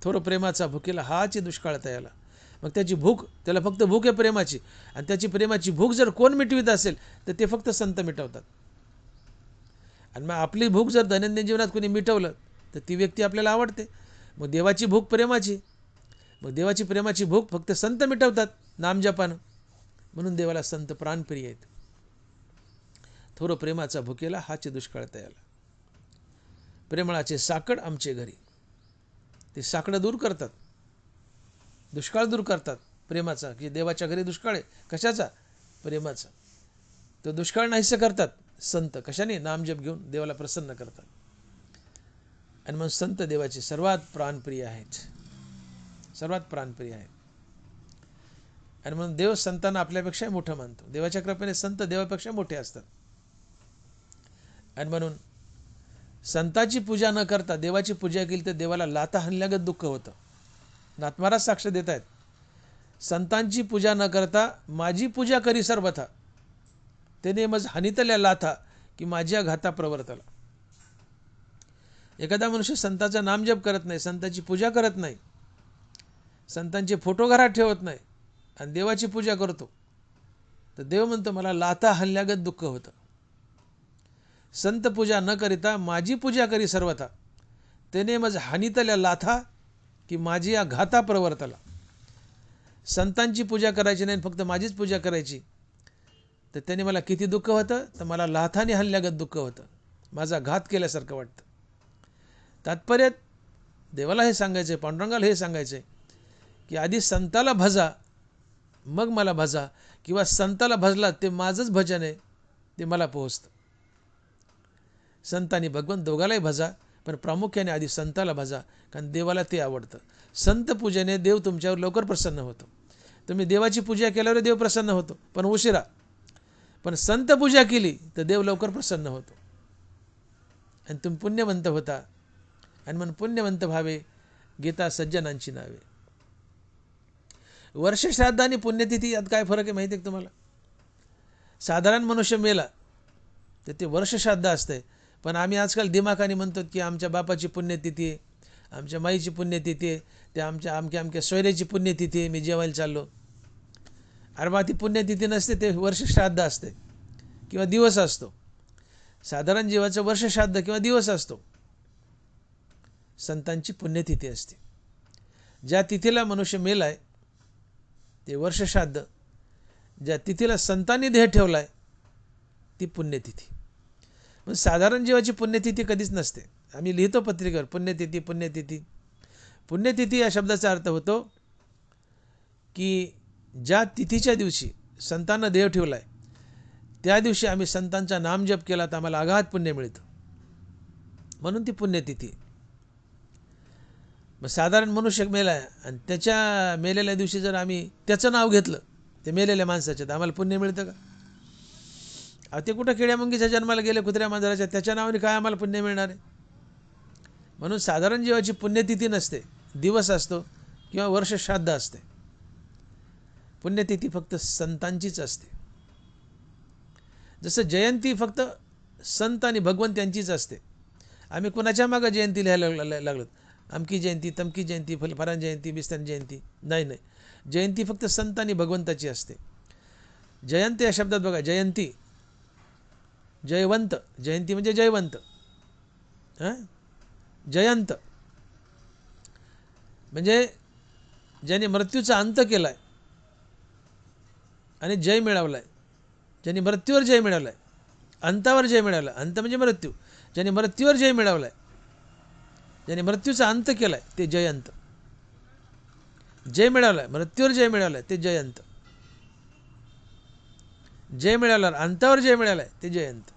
थोर प्रेमाचा भुकेला हाची दुष्काळ तयाला. मग त्याची भूक, त्याला फक्त भूक आहे प्रेमाची, आणि त्याची प्रेमाची भूक जर कोण मिटवीत असेल तर ते फक्त संत मिटवतात. आणि मग आपली भूक जर दैनंदिन जीवनात कोणी मिटवलं तर ती व्यक्ती आपल्याला आवडते. मग देवाची भूक प्रेमाची, मग देवाची प्रेमाची भूक फक्त संत मिटवतात नामजपानं. म्हणून देवाला संत प्राणप्रिय आहेत. थोर प्रेमाचा भुकेला हाची दुष्काळ तयाला. प्रेमळाचे साकड आमचे घरी, ते साकडं दूर करतात, दुष्काळ दूर करतात प्रेमाचा. की देवाच्या घरी दुष्काळ आहे, कशाचा? प्रेमाचा. तो दुष्काळ नाहीसे करतात संत. कशाने? नामजप घेऊन देवाला प्रसन्न करतात. आणि मग संत देवाचे सर्वात प्राणप्रिय आहेत, सर्वात प्राणप्रिय आहेत. आणि म्हणून देव संतांना आपल्यापेक्षा मोठं मानतो. देवाच्या कृपेने संत देवापेक्षा मोठे असतात. आणि म्हणून संताची पूजा न करता देवाची पूजा केली तर देवाला लाथा हाणल्यागत दुःख होतं. नाथमहाराज साक्ष देत आहेत, संतांची पूजा न करता माझी पूजा करी सर्वथा, त्याने मज हानितल्या लाथा की माझ्या घाता प्रवर्तला. एखादा मनुष्य संताचा नामजप करत नाही, संतांची पूजा करत नाही, संतांचे फोटो घरात ठेवत नाही आणि देवाची पूजा करतो तर देव म्हणतो मला लाथा हाणल्यागत दुःख होतं. संत पूजा न करिता माझी पूजा करी सर्वथा, त्याने मज हानितल्या लाथा की माझी या घाता प्रवर्तला. संतांची पूजा करायची नाही, फक्त माझीच पूजा करायची तर त्याने मला किती दुःख होतं तर मला लाथाने हाणल्यागत दुःख होतं, माझा घात केल्यासारखं वाटतं. तात्पर्य देवाला हे सांगायचं आहे, पांडुरंगाला हे सांगायचं आहे की आधी संताला भजा मग मला भजा, किंवा संताला भजला ते माझंच भजन आहे, ते मला पोहोचतं. संतांनी भगवंत दोघालाही भजा, पण प्रामुख्याने आधी संताला भजा, कारण देवाला ते आवडतं. संत पूजेने देव तुमच्यावर लवकर प्रसन्न होतो. तुम्ही देवाची पूजा केल्यावर देव प्रसन्न होतो, पण उशिरा. पण संत पूजा केली तर देव लवकर प्रसन्न होतो आणि तुम्ही पुण्यवंत होता. आणि म्हणून पुण्यवंत व्हावे गीता सज्जनांची नावे. वर्षश्राद्ध आणि पुण्यतिथी यात काय फरक आहे माहिती आहे तुम्हाला? साधारण मनुष्य मेला तर ते वर्षश्राद्ध असते, पण आम्ही आजकाल दिमाखाने म्हणतो की आमच्या बापाची पुण्यतिथी आहे, आमच्या माईची पुण्यतिथी आहे, ते आमच्या सोयऱ्याची पुण्यतिथी आहे, मी जेवायला चाललो. अरे बा ती पुण्यतिथी नसते, ते वर्षश्राद्ध असते किंवा दिवस असतो. साधारण जीवाचं वर्षश्राद्ध किंवा दिवस असतो. संतांची पुण्यतिथी असते. ज्या तिथीला मनुष्य मेलाय ते वर्षश्राद्ध, ज्या तिथीला संतांनी देह ठेवलाय ती पुण्यतिथी. पण साधारण जीवाची पुण्यतिथी कधीच नसते. आम्ही लिहितो पत्रिकेवर पुण्यतिथी पुण्यतिथी. पुण्यतिथी या शब्दाचा अर्थ होतो की ज्या तिथीच्या दिवशी संतांना देव ठेवला आहे त्या दिवशी आम्ही संतांचा नामजप केला तर आम्हाला अगाध पुण्य मिळतं, म्हणून ती पुण्यतिथी. मग साधारण मनुष्य मेला आहे आणि त्याच्या मेलेल्या दिवशी जर आम्ही त्याचं नाव घेतलं ते मेलेल्या माणसाचं तर आम्हाला पुण्य मिळतं का? ते कुठं किड्यामुंगीच्या जन्माला गेले कुत्र्या मांजराच्या, त्याच्या नावाने काय आम्हाला पुण्य मिळणार आहे? म्हणून साधारण जीवाची पुण्यतिथी नसते, दिवस असतो किंवा वर्ष श्राद्ध असते. पुण्यतिथी फक्त संतांचीच असते. जसं जयंती फक्त संत आणि भगवंत यांचीच असते. आम्ही कुणाच्या मागं जयंती लिहायला लागलो, अमकी जयंती तमकी जयंती फलान जयंती बिस्तान जयंती, नाही नाही. जयंती फक्त संत आणि भगवंताची असते. जयंती या शब्दात बघा, जयंती जयवंत, जयंती म्हणजे जयवंत. जयंत म्हणजे ज्याने मृत्यूचा अंत केलाय आणि जय मिळवलाय, ज्याने मृत्यूवर जय मिळवलाय, अंतावर जय मिळवला. अंत म्हणजे मृत्यू. ज्याने मृत्यूवर जय मिळवलाय, ज्याने मृत्यूचा अंत केलाय ते जयंत. जय मिळवलाय, मृत्यूवर जय मिळवलाय ते जयंत. जय मिळवला, अंतावर जय मिळालाय ते जयंत.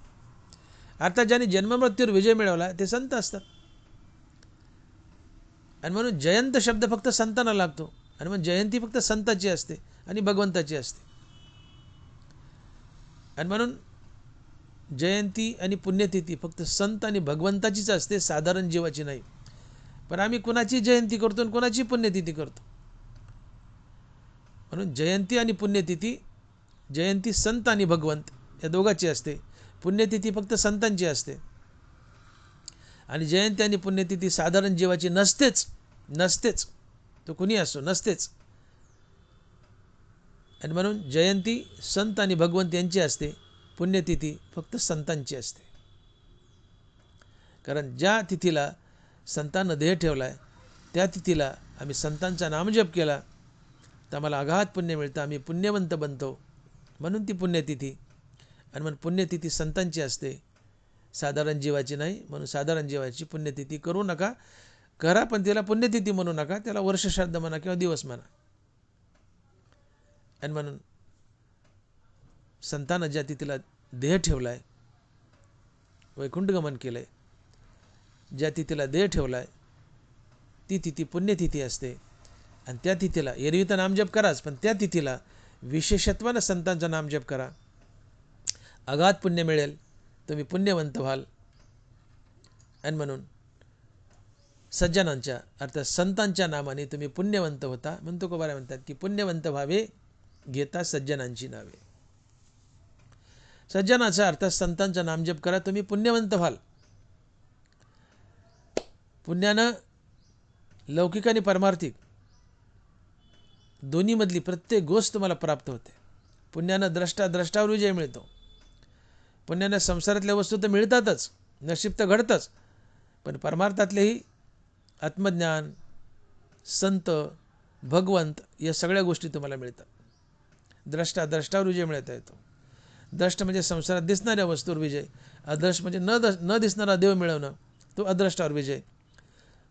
आता ज्याने जन्ममृत्यूवर विजय मिळवला ते संत असतात. आणि म्हणून जयंत शब्द फक्त संतांना लागतो आणि मग जयंती फक्त संताची असते आणि भगवंताची असते. आणि म्हणून जयंती आणि पुण्यतिथी फक्त संत आणि भगवंताचीच असते, साधारण जीवाची नाही. पण आम्ही कुणाची जयंती करतो आणि कुणाची पुण्यतिथी करतो. म्हणून जयंती आणि पुण्यतिथी, जयंती संत आणि भगवंत या दोघांची असते, पुण्यतिथी फक्त संतांची असते. आणि जयंती आणि पुण्यतिथी साधारण जीवाची नसतेच, नसतेच. तो कुणी असो, नसतेच. आणि म्हणून जयंती संत आणि भगवंत यांची असते, पुण्यतिथी फक्त संतांची असते. कारण ज्या तिथीला संतांना देह ठेवला आहे त्या तिथीला आम्ही संतांचा नामजप केला तर आम्हाला अगाध पुण्य मिळतं, आम्ही पुण्यवंत बनतो, म्हणून ती पुण्यतिथी. आणि म्हणून पुण्यतिथी संतांची असते, साधारण जीवाची नाही. म्हणून साधारण जीवाची पुण्यतिथी करू नका. करा पण त्याला पुण्यतिथी म्हणू नका, त्याला वर्षश्राद्ध म्हणा किंवा दिवस म्हणा. आणि म्हणून संतांना ज्या तिथीला देह ठेवला आहे, वैकुंठ गमन केलं आहे, ज्या तिथीला देह ठेवला आहे ती तिथी पुण्यतिथी असते. आणि त्या तिथीला एरवी तर नामजप कराच, पण त्या तिथीला विशेषत्वानं संतांचा नामजप करा, अगाध पुण्य मिळेल, तुम्ही पुण्यवंत व्हाल. आणि म्हणून सज्जनांच्या अर्थात संतांच्या नामाने तुम्ही पुण्यवंत होता. म्हणतो तुकोबारा म्हणतात की पुण्यवंत व्हावे घेता सज्जनांची नावे. सज्जनाचा अर्थात संतांचा नामजप करा, तुम्ही पुण्यवंत व्हाल. पुण्यानं लौकिक आणि पारमार्थिक दोन्ही मधली प्रत्येक गोष्ट तुम्हाला प्राप्त होते. पुण्यानं द्रष्टावर विजय मिळतो. पुण्यानं संसारातल्या वस्तू तर मिळतातच, नशीब तर घडतंच, पण परमार्थातलेही आत्मज्ञान, संत, भगवंत या सगळ्या गोष्टी तुम्हाला मिळतात. द्रष्टावर विजय मिळता येतो. द्रष्ट म्हणजे संसारात दिसणाऱ्या वस्तूवर विजय, अद्रष्ट म्हणजे न दिसणारा देव मिळवणं, तो अद्रष्टावर विजय.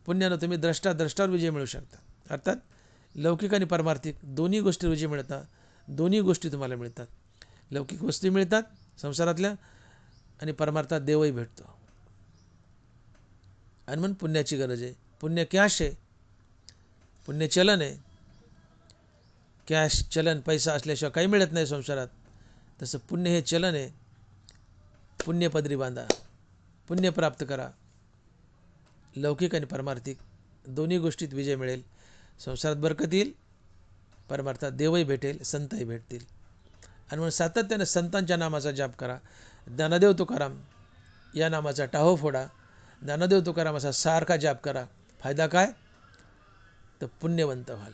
पुण्यानं तुम्ही द्रष्टावर विजय मिळू शकता. अर्थात लौकिक आणि पारमार्थिक दोन्ही गोष्टी विजय मिळतात. दोन्ही गोष्टी तुम्हाला मिळतात. लौकिक वस्तू मिळतात संसारातल्या आणि परमार्थात देवही भेटतो. आणि म्हणून पुण्याची गरज आहे. पुण्य कॅश आहे, पुण्य चलन आहे. कॅश चलन पैसा असल्याशिवाय काही मिळत नाही संसारात. तसं पुण्य हे चलन आहे. पुण्य पदरी बांधा, पुण्य प्राप्त करा. लौकिक आणि परमार्थिक दोन्ही गोष्टीत विजय मिळेल. संसारात बरकत येईल, परमार्थात देवही भेटेल, संतही भेटतील. आणि म्हणून सातत्याने संतांच्या नामाचा जाप करा. ज्ञानदेव तुकाराम या नामाचा टाहो फोडा. ज्ञानदेव तुकारामाचा सारखा जाप करा. फायदा काय? तर पुण्यवंत व्हाल.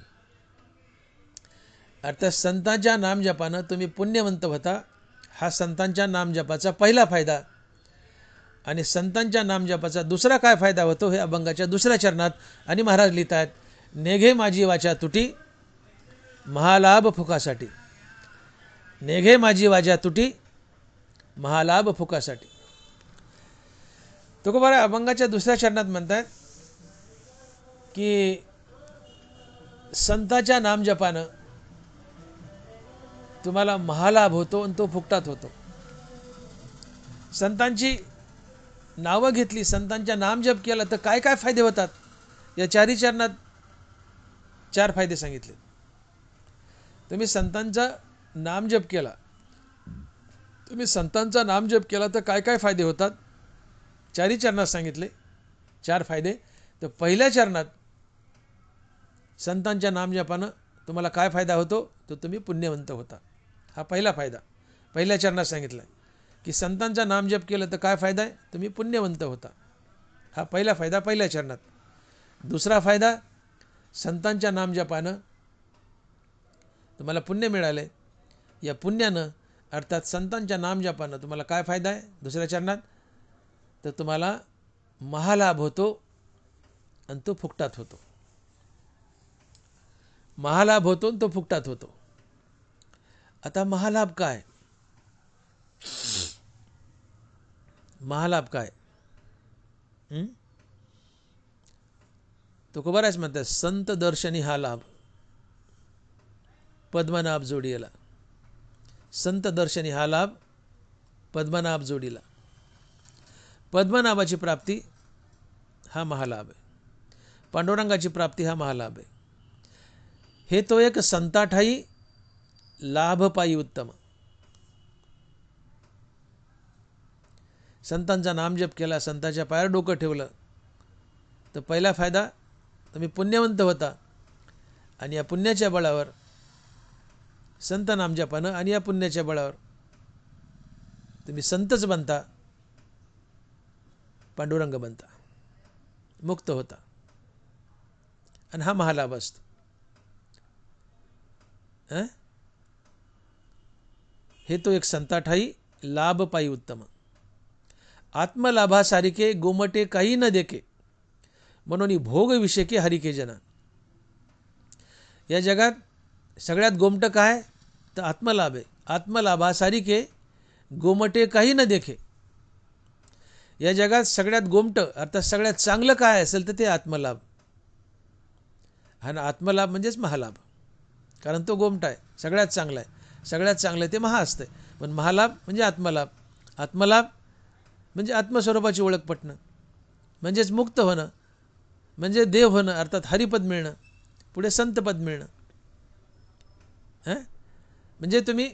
अर्थात संतांच्या नामजपानं तुम्ही पुण्यवंत होता, हा संतांच्या नामजपाचा पहिला फायदा. आणि संतांच्या नामजपाचा दुसरा काय फायदा होतो हे अभंगाच्या दुसऱ्या चरणात. आणि महाराज लिहितात, नेघे माझी वाचा तुटी महालाभ फुकासाठी. नेघे माझी वाचा तुटी महालाभ फुकासाठी. तुकोबाराय अभंगाच्या दुसऱ्या चरणात म्हणतात की संतांच्या नामजपानं तुम्हाला महालाभ होतो आणि तो फुकटात होतो. संतांची नावं घेतली, संतांच्या नामजप केला तर काय काय फायदे होतात, या चारही चरणात 4 फायदे सांगितले. तुम्ही संतांचा नामजप केला, तुम्ही संतांचा नामजप केला तर काय काय फायदे होतात, चारही चरणात सांगितले 4 फायदे. तर पहिल्या चरणात संतांच्या नामजपानं तुम्हाला काय फायदा होतो, तर तुम्ही पुण्यवंत होता. हा पहिला फायदा पहिल्या चरणात सांगितला की संतांचा नामजप केलं तर काय फायदा आहे, तुम्ही पुण्यवंत होता. हा पहिला फायदा पहिल्या चरणात. दुसरा फायदा, संतांच्या नामजपानं तुम्हाला पुण्य मिळाले. या पुण्यानं अर्थात संतांच्या नामजपानं तुम्हाला काय फायदा आहे दुसऱ्या चरणात, तर तुम्हाला महालाभ होतो आणि तो फुकटात होतो. महालाभ होतो आणि तो फुकटात होतो. आता महालाभ काय, महालाभ काय? तुकोबाराज म्हणतात संत दर्शनी हा लाभ पद्मनाभ जोडीला. संत दर्शनी हा लाभ पद्मनाभ जोडीला. पद्मनाभाची प्राप्ती हा महालाभ आहे. पांडुरंगाची प्राप्ती हा महालाभ आहे. हे तो एक संताठाई लाभ पायी उत्तम. संतांचा नामजप केला, संतांच्या पायावर डोकं ठेवलं तर पहिला फायदा, तुम्ही पुण्यवंत होता आणि या पुण्याच्या बळावर संत नामजपानं आणि या पुण्याच्या बळावर तुम्ही संतच बनता, पांडुरंग बनता, मुक्त होता. आणि हा महालाभ असतो. हे तो एक संताठाई लाभ पायी उत्तम. आत्मलाभासारिखे गोमटे काही न देके, म्हणून भोग विषयके हरिके जना. या जगात सगळ्यात गोमटं काय, तर आत्मलाभ आहे. आत्मलाभासारिखे गोमटे काही न देखे. या जगात सगळ्यात गोमटं अर्थात सगळ्यात चांगलं काय असेल तर ते आत्मलाभ. आणि आत्मलाभ म्हणजेच महालाभ, कारण तो गोमटा आहे, सगळ्यात चांगला आहे. सगळ्यात चांगलं ते महा असते. पण महालाभ म्हणजे आत्मलाभ. आत्मलाभ म्हणजे आत्मस्वरूपाची ओळख पटणं, म्हणजेच मुक्त होणं, म्हणजे देव होणं अर्थात हरिपद मिळणं, पुढे संतपद मिळणं. म्हणजे तुम्ही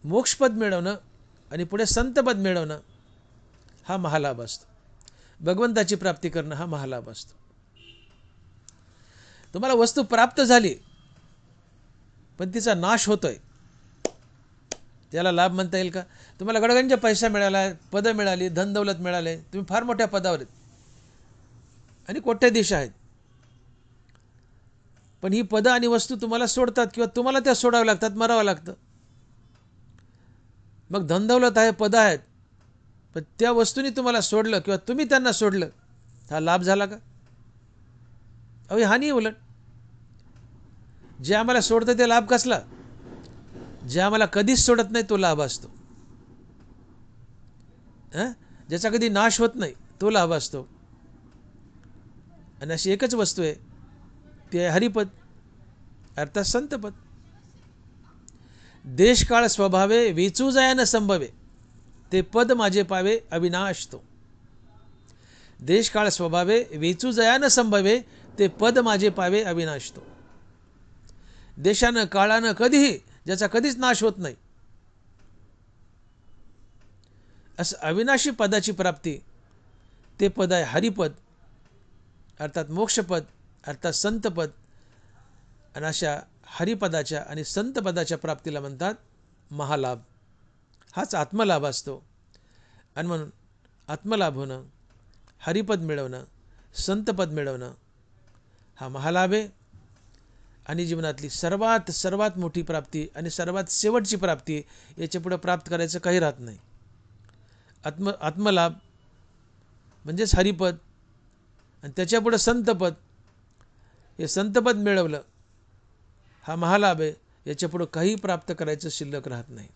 मोक्षपद मिळवणं आणि पुढे संतपद मिळवणं हा महालाभ असतो. भगवंताची प्राप्ती करणं हा महालाभ असतो. तुम्हाला वस्तू प्राप्त झाली पण तिचा नाश होतोय, त्याला लाभ म्हणता येईल का? तुम्हाला गडगंज पैसा मिळाला, पद मिळाली, धन दौलत मिळाले, तुम्ही फार मोठ्या पदावर आहेत आणि कोट्याधीश आहेत, पण ही पद आणि वस्तू तुम्हाला सोडतात किंवा तुम्हाला त्या सोडाव्या लागतात, मरावं लागतं. मग धन दौलत आहे, पद आहेत, पण त्या वस्तूंनी तुम्हाला सोडलं किंवा तुम्ही त्यांना सोडलं, हा लाभ झाला का? अहो हानी उलट. जे आम्हाला सोडतं ते लाभ कसला? जे आम्हाला कधीच सोडत नाही तो लाभ असतो. ज्याचा कधी नाश होत नाही तो लाभ असतो. आणि अशी एकच वस्तू आहे, ती आहे हरिपद अर्थात संतपद. देशकाळ स्वभावे वेचू जाया न संभवे, ते पद माझे पावे अविनाश तो. देशकाळ स्वभावे वेचू जया न संभवे, ते पद माझे पावे अविनाश तो. देशानं काळानं कधीही ज्याचा कधीच नाश होत नाही असं अविनाशी पदाची प्राप्ती, ते पद आहे हरिपद अर्थात मोक्षपद अर्थात संतपद. आणि अशा हरिपदाच्या आणि संतपदाच्या प्राप्तीला म्हणतात महालाभ. हाच आत्मलाभ असतो. आणि म्हणून आत्मलाभ होणं, हरिपद मिळवणं, संतपद मिळवणं हा महालाभ आहे. आणि जीवनातली सर्वात सर्वात मोठी प्राप्ती आणि सर्वात शेवटची प्राप्ती, याच्या पुढे प्राप्त करायचं काही राहत नाही. आत्मलाभ म्हणजेच हरिपद आणि त्याच्यापुढे संतपद. हे संतपद मिळवलं हा महालाभ आहे. याच्या पुढे काही प्राप्त करायचं शिल्लक राहत नाही.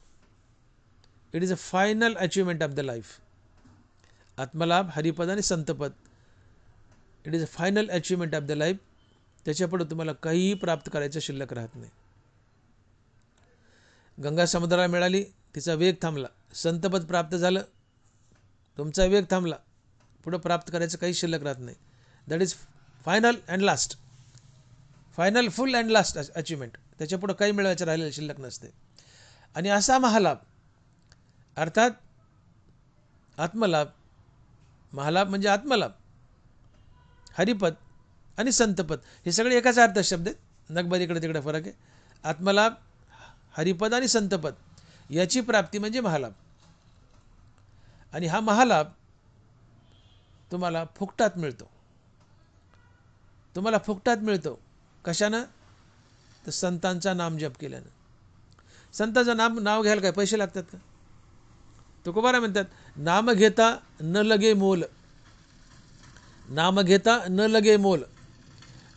It is a final achievement of the life. आत्मलाभ, हरिपद आणि संतपद. It is a final achievement of the life. त्याच्यापुढे तुम्हाला काहीही प्राप्त करायचं शिल्लक राहत नाही. गंगा समुद्राला मिळाली, तिचा वेग थांबला. संतपद प्राप्त झालं, तुमचा वेग थांबला. पुढं प्राप्त करायचं काही शिल्लक राहत नाही. That is final and last. Final, full and last achievement. त्याच्यापुढं काही मिळवायचं राहिलेलं शिल्लक नसते. आणि असा महालाभ अर्थात आत्मलाभ, महालाभ म्हणजे आत्मलाभ, हरिपद आणि संतपद हे सगळे एकाच अर्थ शब्द आहेत. नगबद इकडे तिकडे फरक आहे. आत्मलाभ, हरिपद आणि संतपद याची प्राप्ती म्हणजे महालाभ. आणि हा महालाभ तुम्हाला फुकटात मिळतो. तुम्हाला फुकटात मिळतो कशानं? तर संतांचा नामजप केल्यानं. संतांचं नाव घ्यायला काय पैसे लागतात का? तुकोबाराय म्हणतात, नाम घेता न लगे मोल. नाम घेता न लगे मोल.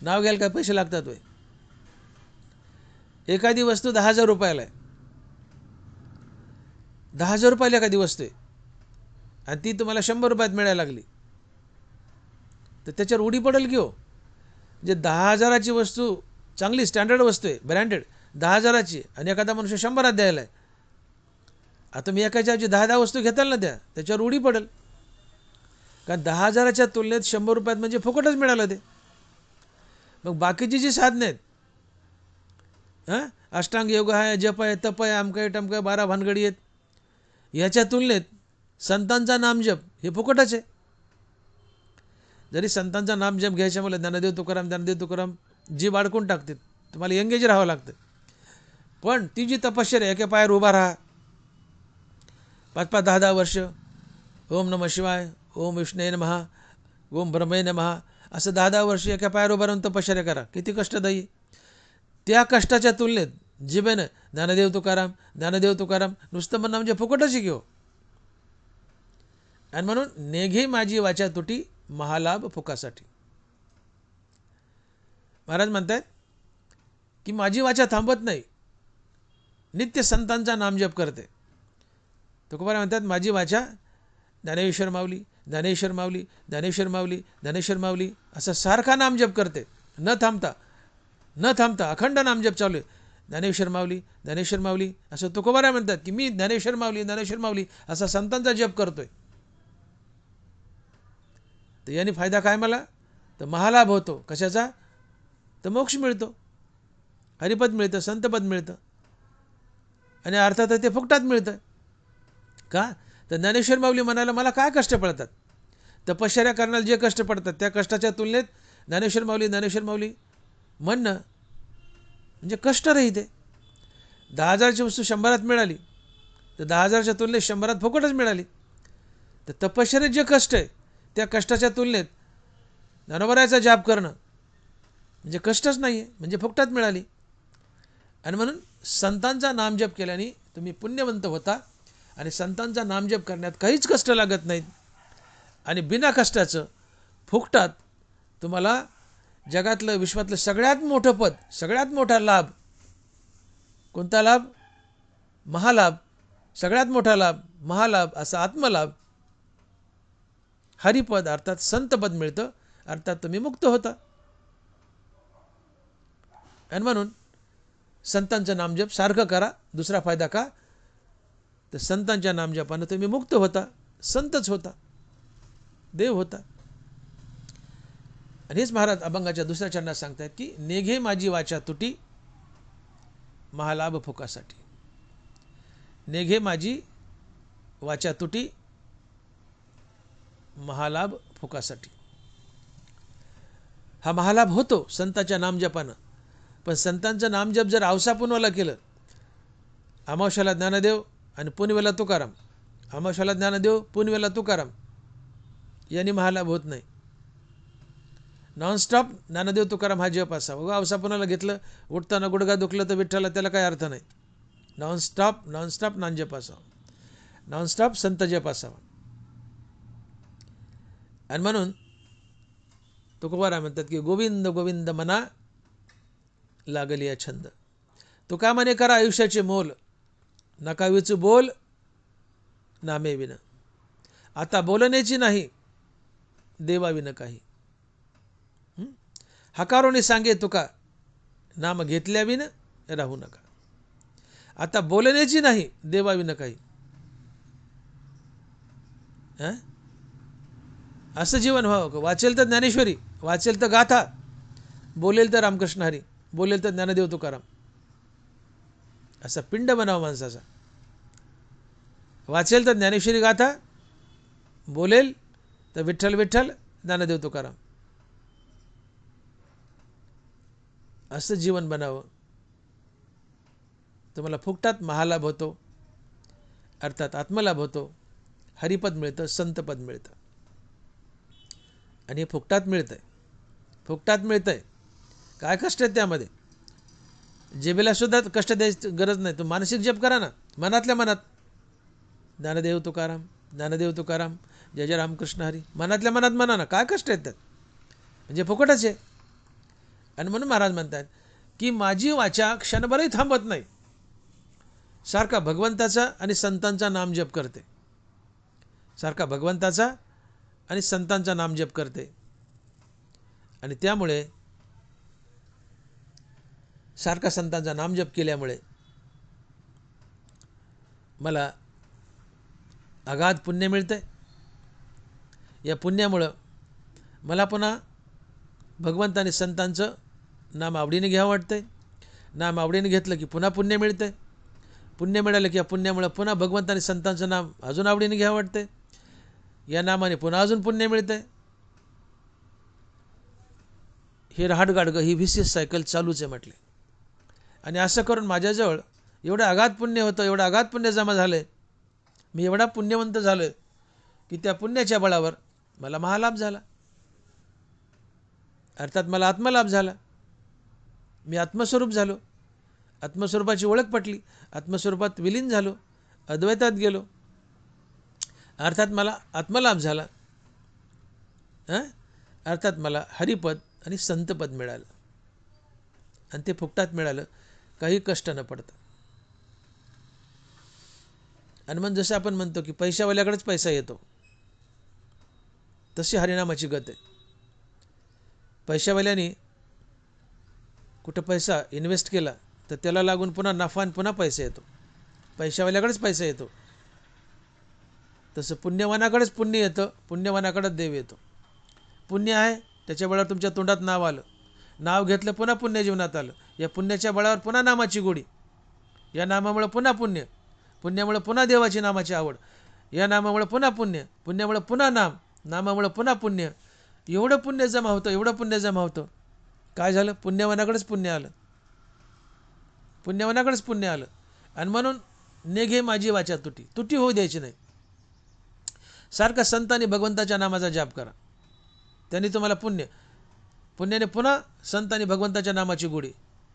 नाव घ्यायला काय पैसे लागतात होय? एखादी वस्तू 10,000 रुपयाला आहे. 10,000 रुपयाला एखादी वस्तू आहे आणि ती तुम्हाला 100 रुपयात मिळायला लागली तर त्याच्यावर उडी पडेल की हो? म्हणजे 10,000ची वस्तू, चांगली स्टँडर्ड वस्तू आहे, ब्रँडेड, 10,000ची, आणि एखादा मनुष्य 100त द्यायला आहे. आता मी एकाच्या 10 वस्तू घेताल ना, द्या, त्याच्यावर उडी पडेल. कारण 10,000च्या तुलनेत 100 रुपयात म्हणजे फुकटच मिळालं ते. मग बाकीची जी साधनं आहेत, अष्टांग योग आहे, जप आहे, तप आहे, अमकं आहे, टमकं आहे, 12 भानगडी आहेत, याच्या तुलनेत संतांचा नामजप हे फुकटच आहे. जरी संतांचा नामजप घ्यायच्या मला ज्ञानदेव तुकाराम जीभ अडकून टाकते, तुम्हाला एंगेज राहावं लागतं. पण ती जी तपश्चर्या, एका पायावर उभा राहा, 5-5, 10-10 वर्ष, ओम नमः शिवाय, ओम विष्णुये नमः, ओम ब्रह्मये नमः, असं 10-10 वर्ष एका पायावर उभा राहून तपश्चर्या करा. किती कष्टदायी. त्या कष्टाच्या तुलनेत जिभेनं ज्ञानदेव तुकाराम नुसतं म्हणणं म्हणजे फुकटच घेऊ. आणि म्हणून नेघे माझी वाचा तुटी, महालाभ फुकासाठी. महाराज म्हणतात की माझी वाचा थांबत नाही, नित्य संतांचा नामजप करते. तुकोबाराय म्हणतात, माझी वाचा ज्ञानेश्वर माऊली असं सारखा नामजप करते, न थांबता अखंड नामजप चालू आहे. ज्ञानेश्वर माऊली असं तुकोबाराय म्हणतात की मी ज्ञानेश्वर माऊली असा संतांचा जप करतोय. तर याने फायदा काय मला? तर महालाभ होतो. कशाचा? तर मोक्ष मिळतो, हरिपद मिळतं, संतपद मिळतं, आणि अर्थात ते फुकटात मिळतं. का? तर ज्ञानेश्वर माऊली म्हणायला मला काय कष्ट पडतात? तपश्चर्या करण्याला जे कष्ट पडतात त्या कष्टाच्या तुलनेत ज्ञानेश्वर माऊली म्हणणं म्हणजे कष्टरहित आहे. 10,000ची वस्तू 100त मिळाली तर 10,000च्या तुलनेत 100त फुकटच मिळाली. तर तपश्चर्यात जे कष्ट आहे त्या कष्टाच्या तुलनेत ज्ञानोबरायचा जाप करणं म्हणजे कष्टच नाही आहे, म्हणजे फुकटात मिळाली. आणि म्हणून संतांचा नामजप केल्याने तुम्ही पुण्यवंत होता. आणि संतांचा नामजप करण्यात काहीच कष्ट लागत नाहीत. आणि बिना कष्टाचं फुकटात तुम्हाला जगातलं, विश्वातलं सगळ्यात मोठं पद, सगळ्यात मोठा लाभ, कोणता लाभ? महालाभ. सगळ्यात मोठा लाभ महालाभ, असा आत्मलाभ, हरिपद अर्थात संतपद मिळतं. अर्थात तुम्ही मुक्त होता. आणि म्हणून संतांचं नामजप सारखं करा. दुसरा फायदा का? तर संतांच्या नामजपानं तुम्ही मुक्त होता, संतच होता, देव होता. आणि हेच महाराज अभंगाच्या दुसऱ्या चरणात सांगतात की नेघे माझी वाचा तुटी, महालाभ फुकासाठी. नेघे माझी वाचा तुटी, महालाभ फुकासाठी. हा महालाभ होतो संतांच्या नामजपानं. पण संतांचं नामजप जर अवसापूनवाला केलं, अमावस्याला ज्ञानदेव आणि पुनवेला तुकाराम, अमावस्याला ज्ञानदेव, पुनवेला तुकाराम, यांनी महालाभ होत नाही. नॉनस्टॉप ज्ञानदेव तुकाराम हा जप असावा. व अवसापूनवाला घेतलं, उठताना गुडघा दुखलं तर विठ्ठला, त्याला काही अर्थ नाही. नॉनस्टॉप नामजप असावा, नॉनस्टॉप संत जप असावा. आणि म्हणून तुकोबाराय म्हणतात की गोविंद गोविंद मना लागली छंद. तुका म्हणे करा आयुष्याचे मोल, नका विचू बोल नामे विन. आता बोलण्याची नाही देवाविन काही. हकारोनी सांगे तुका नाम घेतल्याविन राहू नका. आता बोलण्याची नाही देवाविन काही. असं जीवन व्हावं. वाचेल तर ज्ञानेश्वरी, वाचेल तर गाथा, बोलेल तर रामकृष्ण हरी, बोलेल तर ज्ञानदेव तुकाराम. असा पिंड बनावा माणसाचा. वाचेल तर ज्ञानेश्वरी गाथा, बोलेल तर विठ्ठल विठ्ठल ज्ञानदेव तुकाराम. असं जीवन बनावं. तुम्हाला फुकटात महालाभ होतो, अर्थात आत्मलाभ होतो, हरिपद मिळतं, संतपद मिळतं. आणि हे फुकटात मिळतंय. फुकटात मिळतंय. काय कष्ट आहेत त्यामध्ये? जिभेला सुद्धा कष्ट द्यायची गरज नाही. तो मानसिक जप करा ना, मनातल्या मनात ज्ञानदेव तुकाराम, ज्ञानदेव तुकाराम, जय जय रामकृष्ण हरी, मनातल्या मनात म्हणा ना. काय कष्ट आहेत त्यात? म्हणजे फुकटच आहे. आणि म्हणून महाराज म्हणतात की माझी वाचा क्षणभरही थांबत नाही, सारखा भगवंताचा आणि संतांचा नाम जप करते. सारखा भगवंताचा आणि संतांचा नाम जप करते. आणि त्यामुळे सारखा संतांचा नाम जप केल्यामुळे मला अगाध पुण्य मिळतंय. या पुण्यामुळं मला पुन्हा भगवंत आणि संतांचं नाम आवडीने घ्यावं वाटतंय. नाम आवडीने घेतलं की पुन्हा पुण्य मिळतंय. पुण्य मिळालं की या पुण्यामुळं पुन्हा भगवंत आणि संतांचं नाम अजून आवडीने घ्यावं वाटतंय. या नामाने पुन्हा अजून पुण्य मिळतंय. हे रहाटगाडगं, ही व्हिसियस सायकल चालूच आहे म्हटले. आणि असं करून माझ्याजवळ एवढं अगाध पुण्य होतं, एवढं अगाध पुण्य जमा झालं. मी एवढा पुण्यवंत झालो की त्या पुण्याच्या बळावर मला महालाभ झाला, अर्थात मला आत्मलाभ झाला. मी आत्मस्वरूप झालो, आत्मस्वरूपाची ओळख पटली, आत्मस्वरूपात विलीन झालो, अद्वैतात गेलो, अर्थात मला आत्मलाभ झाला. अर्थात मला हरिपद आणि संतपद मिळालं. आणि ते फुकटात मिळालं, काही कष्ट न पडतं. आणि मग जसं आपण म्हणतो की पैशावाल्याकडेच पैसा येतो, तशी हरिनामाची गत आहे. पैशावाल्याने कुठं पैसा इन्व्हेस्ट केला तर त्याला लागून पुन्हा नफा आणि पुन्हा पैसा येतो. पैशावाल्याकडेच पैसा येतो. तसं पुण्यवानाकडेच पुण्य येतं, पुण्यवानाकडेच देव येतो. पुण्य आहे त्याच्या बळावर तुमच्या तोंडात नाव आलं, नाव घेतलं पुन्हा पुण्य जीवनात आलं. या पुण्याच्या बळावर पुन्हा नामाची गोडी, या नामामुळे पुन्हा पुण्य, पुण्यामुळे पुन्हा देवाची नामाची आवड, या नामामुळे पुन्हा पुण्य, पुण्यामुळे पुन्हा नाम, नामामुळे पुन्हा पुण्य. एवढं पुण्य जमा होतं, एवढं पुण्य जमा होतं. काय झालं? पुण्यवानाकडेच पुण्य आलं, पुण्यवानाकडेच पुण्य आलं. आणि म्हणून नेघे माझी वाचा तुटी, तुटी होऊ द्यायची नाही. सारखा संत आणि भगवंताच्या नामाचा जाप करा, त्यांनी तुम्हाला पुण्य, पुण्याने पुन्हा संत आणि भगवंताच्या नामाची गोडी,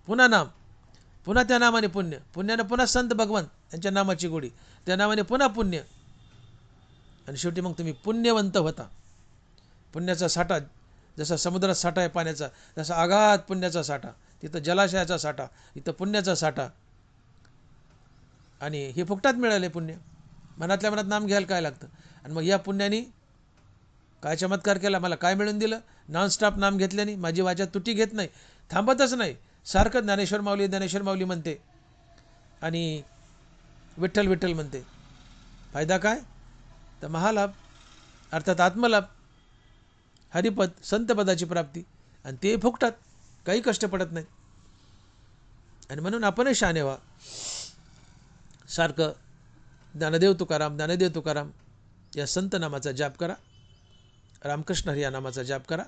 पुन्हा नाम, पुन्हा त्या नामाने पुण्य, पुण्याने पुन्हा संत भगवंत यांच्या नामाची गोडी, त्या नामाने पुन्हा पुण्य. आणि शेवटी मग तुम्ही पुण्यवंत होता. पुण्याचा साठा जसा समुद्रात साठा आहे पाण्याचा, तसा अगाध पुण्याचा साठा, तिथं जलाशयाचा साठा, इथं पुण्याचा साठा. आणि हे फुकटात मिळाले पुण्य. मनातल्या मनात नाम घ्यायला काय लागतं? आणि मग या पुण्याने काय चमत्कार केला, मला काय मिळून दिलं? नॉनस्टॉप नाम घेतल्याने माझी वाचा तुटी घेत नाही, थांबतच नाही. सारखं ज्ञानेश्वर माऊली, ज्ञानेश्वर माऊली म्हणते आणि विठ्ठल विठ्ठल म्हणते. फायदा काय? तर महालाभ, अर्थात आत्मलाभ, हरिपद, संतपदाची प्राप्ती. आणि ते फुकटात, काही कष्ट पडत नाही. आणि म्हणून आपणही शाने व्हा. सारखं ज्ञानदेव तुकाराम, ज्ञानदेव तुकाराम या संत नामाचा जाप करा, रामकृष्ण हरी या नामाचा जाप करा.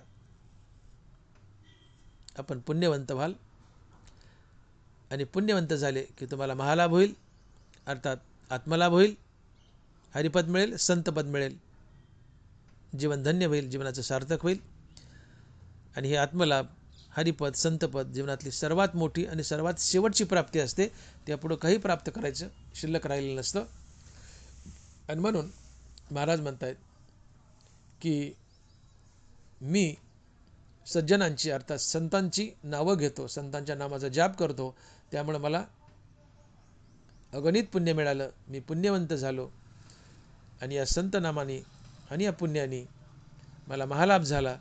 आपण पुण्यवंत व्हाल. आणि पुण्यवंत झाले की तुम्हाला महालाभ होईल, अर्थात आत्मलाभ होईल, हरिपद मिळेल, संतपद मिळेल, जीवन धन्य होईल, जीवनाचं सार्थक होईल. आणि हे आत्मलाभ, हरिपद, संतपद जीवनातली सर्वात मोठी आणि सर्वात शेवटची प्राप्ती असते. त्यापुढं काही प्राप्त करायचं शिल्लक राहिलेलं नसतं. आणि म्हणून महाराज म्हणतायत की मी सज्जनांची, अर्थात संतांची नावं घेतो, संतांच्या नामाचा जाप करतो, त्यामुळे मला अगणित पुण्य मिळालं, मी पुण्यवंत झालो. आणि या संत नामाने आणि या पुण्याने मला महालाभ झाला,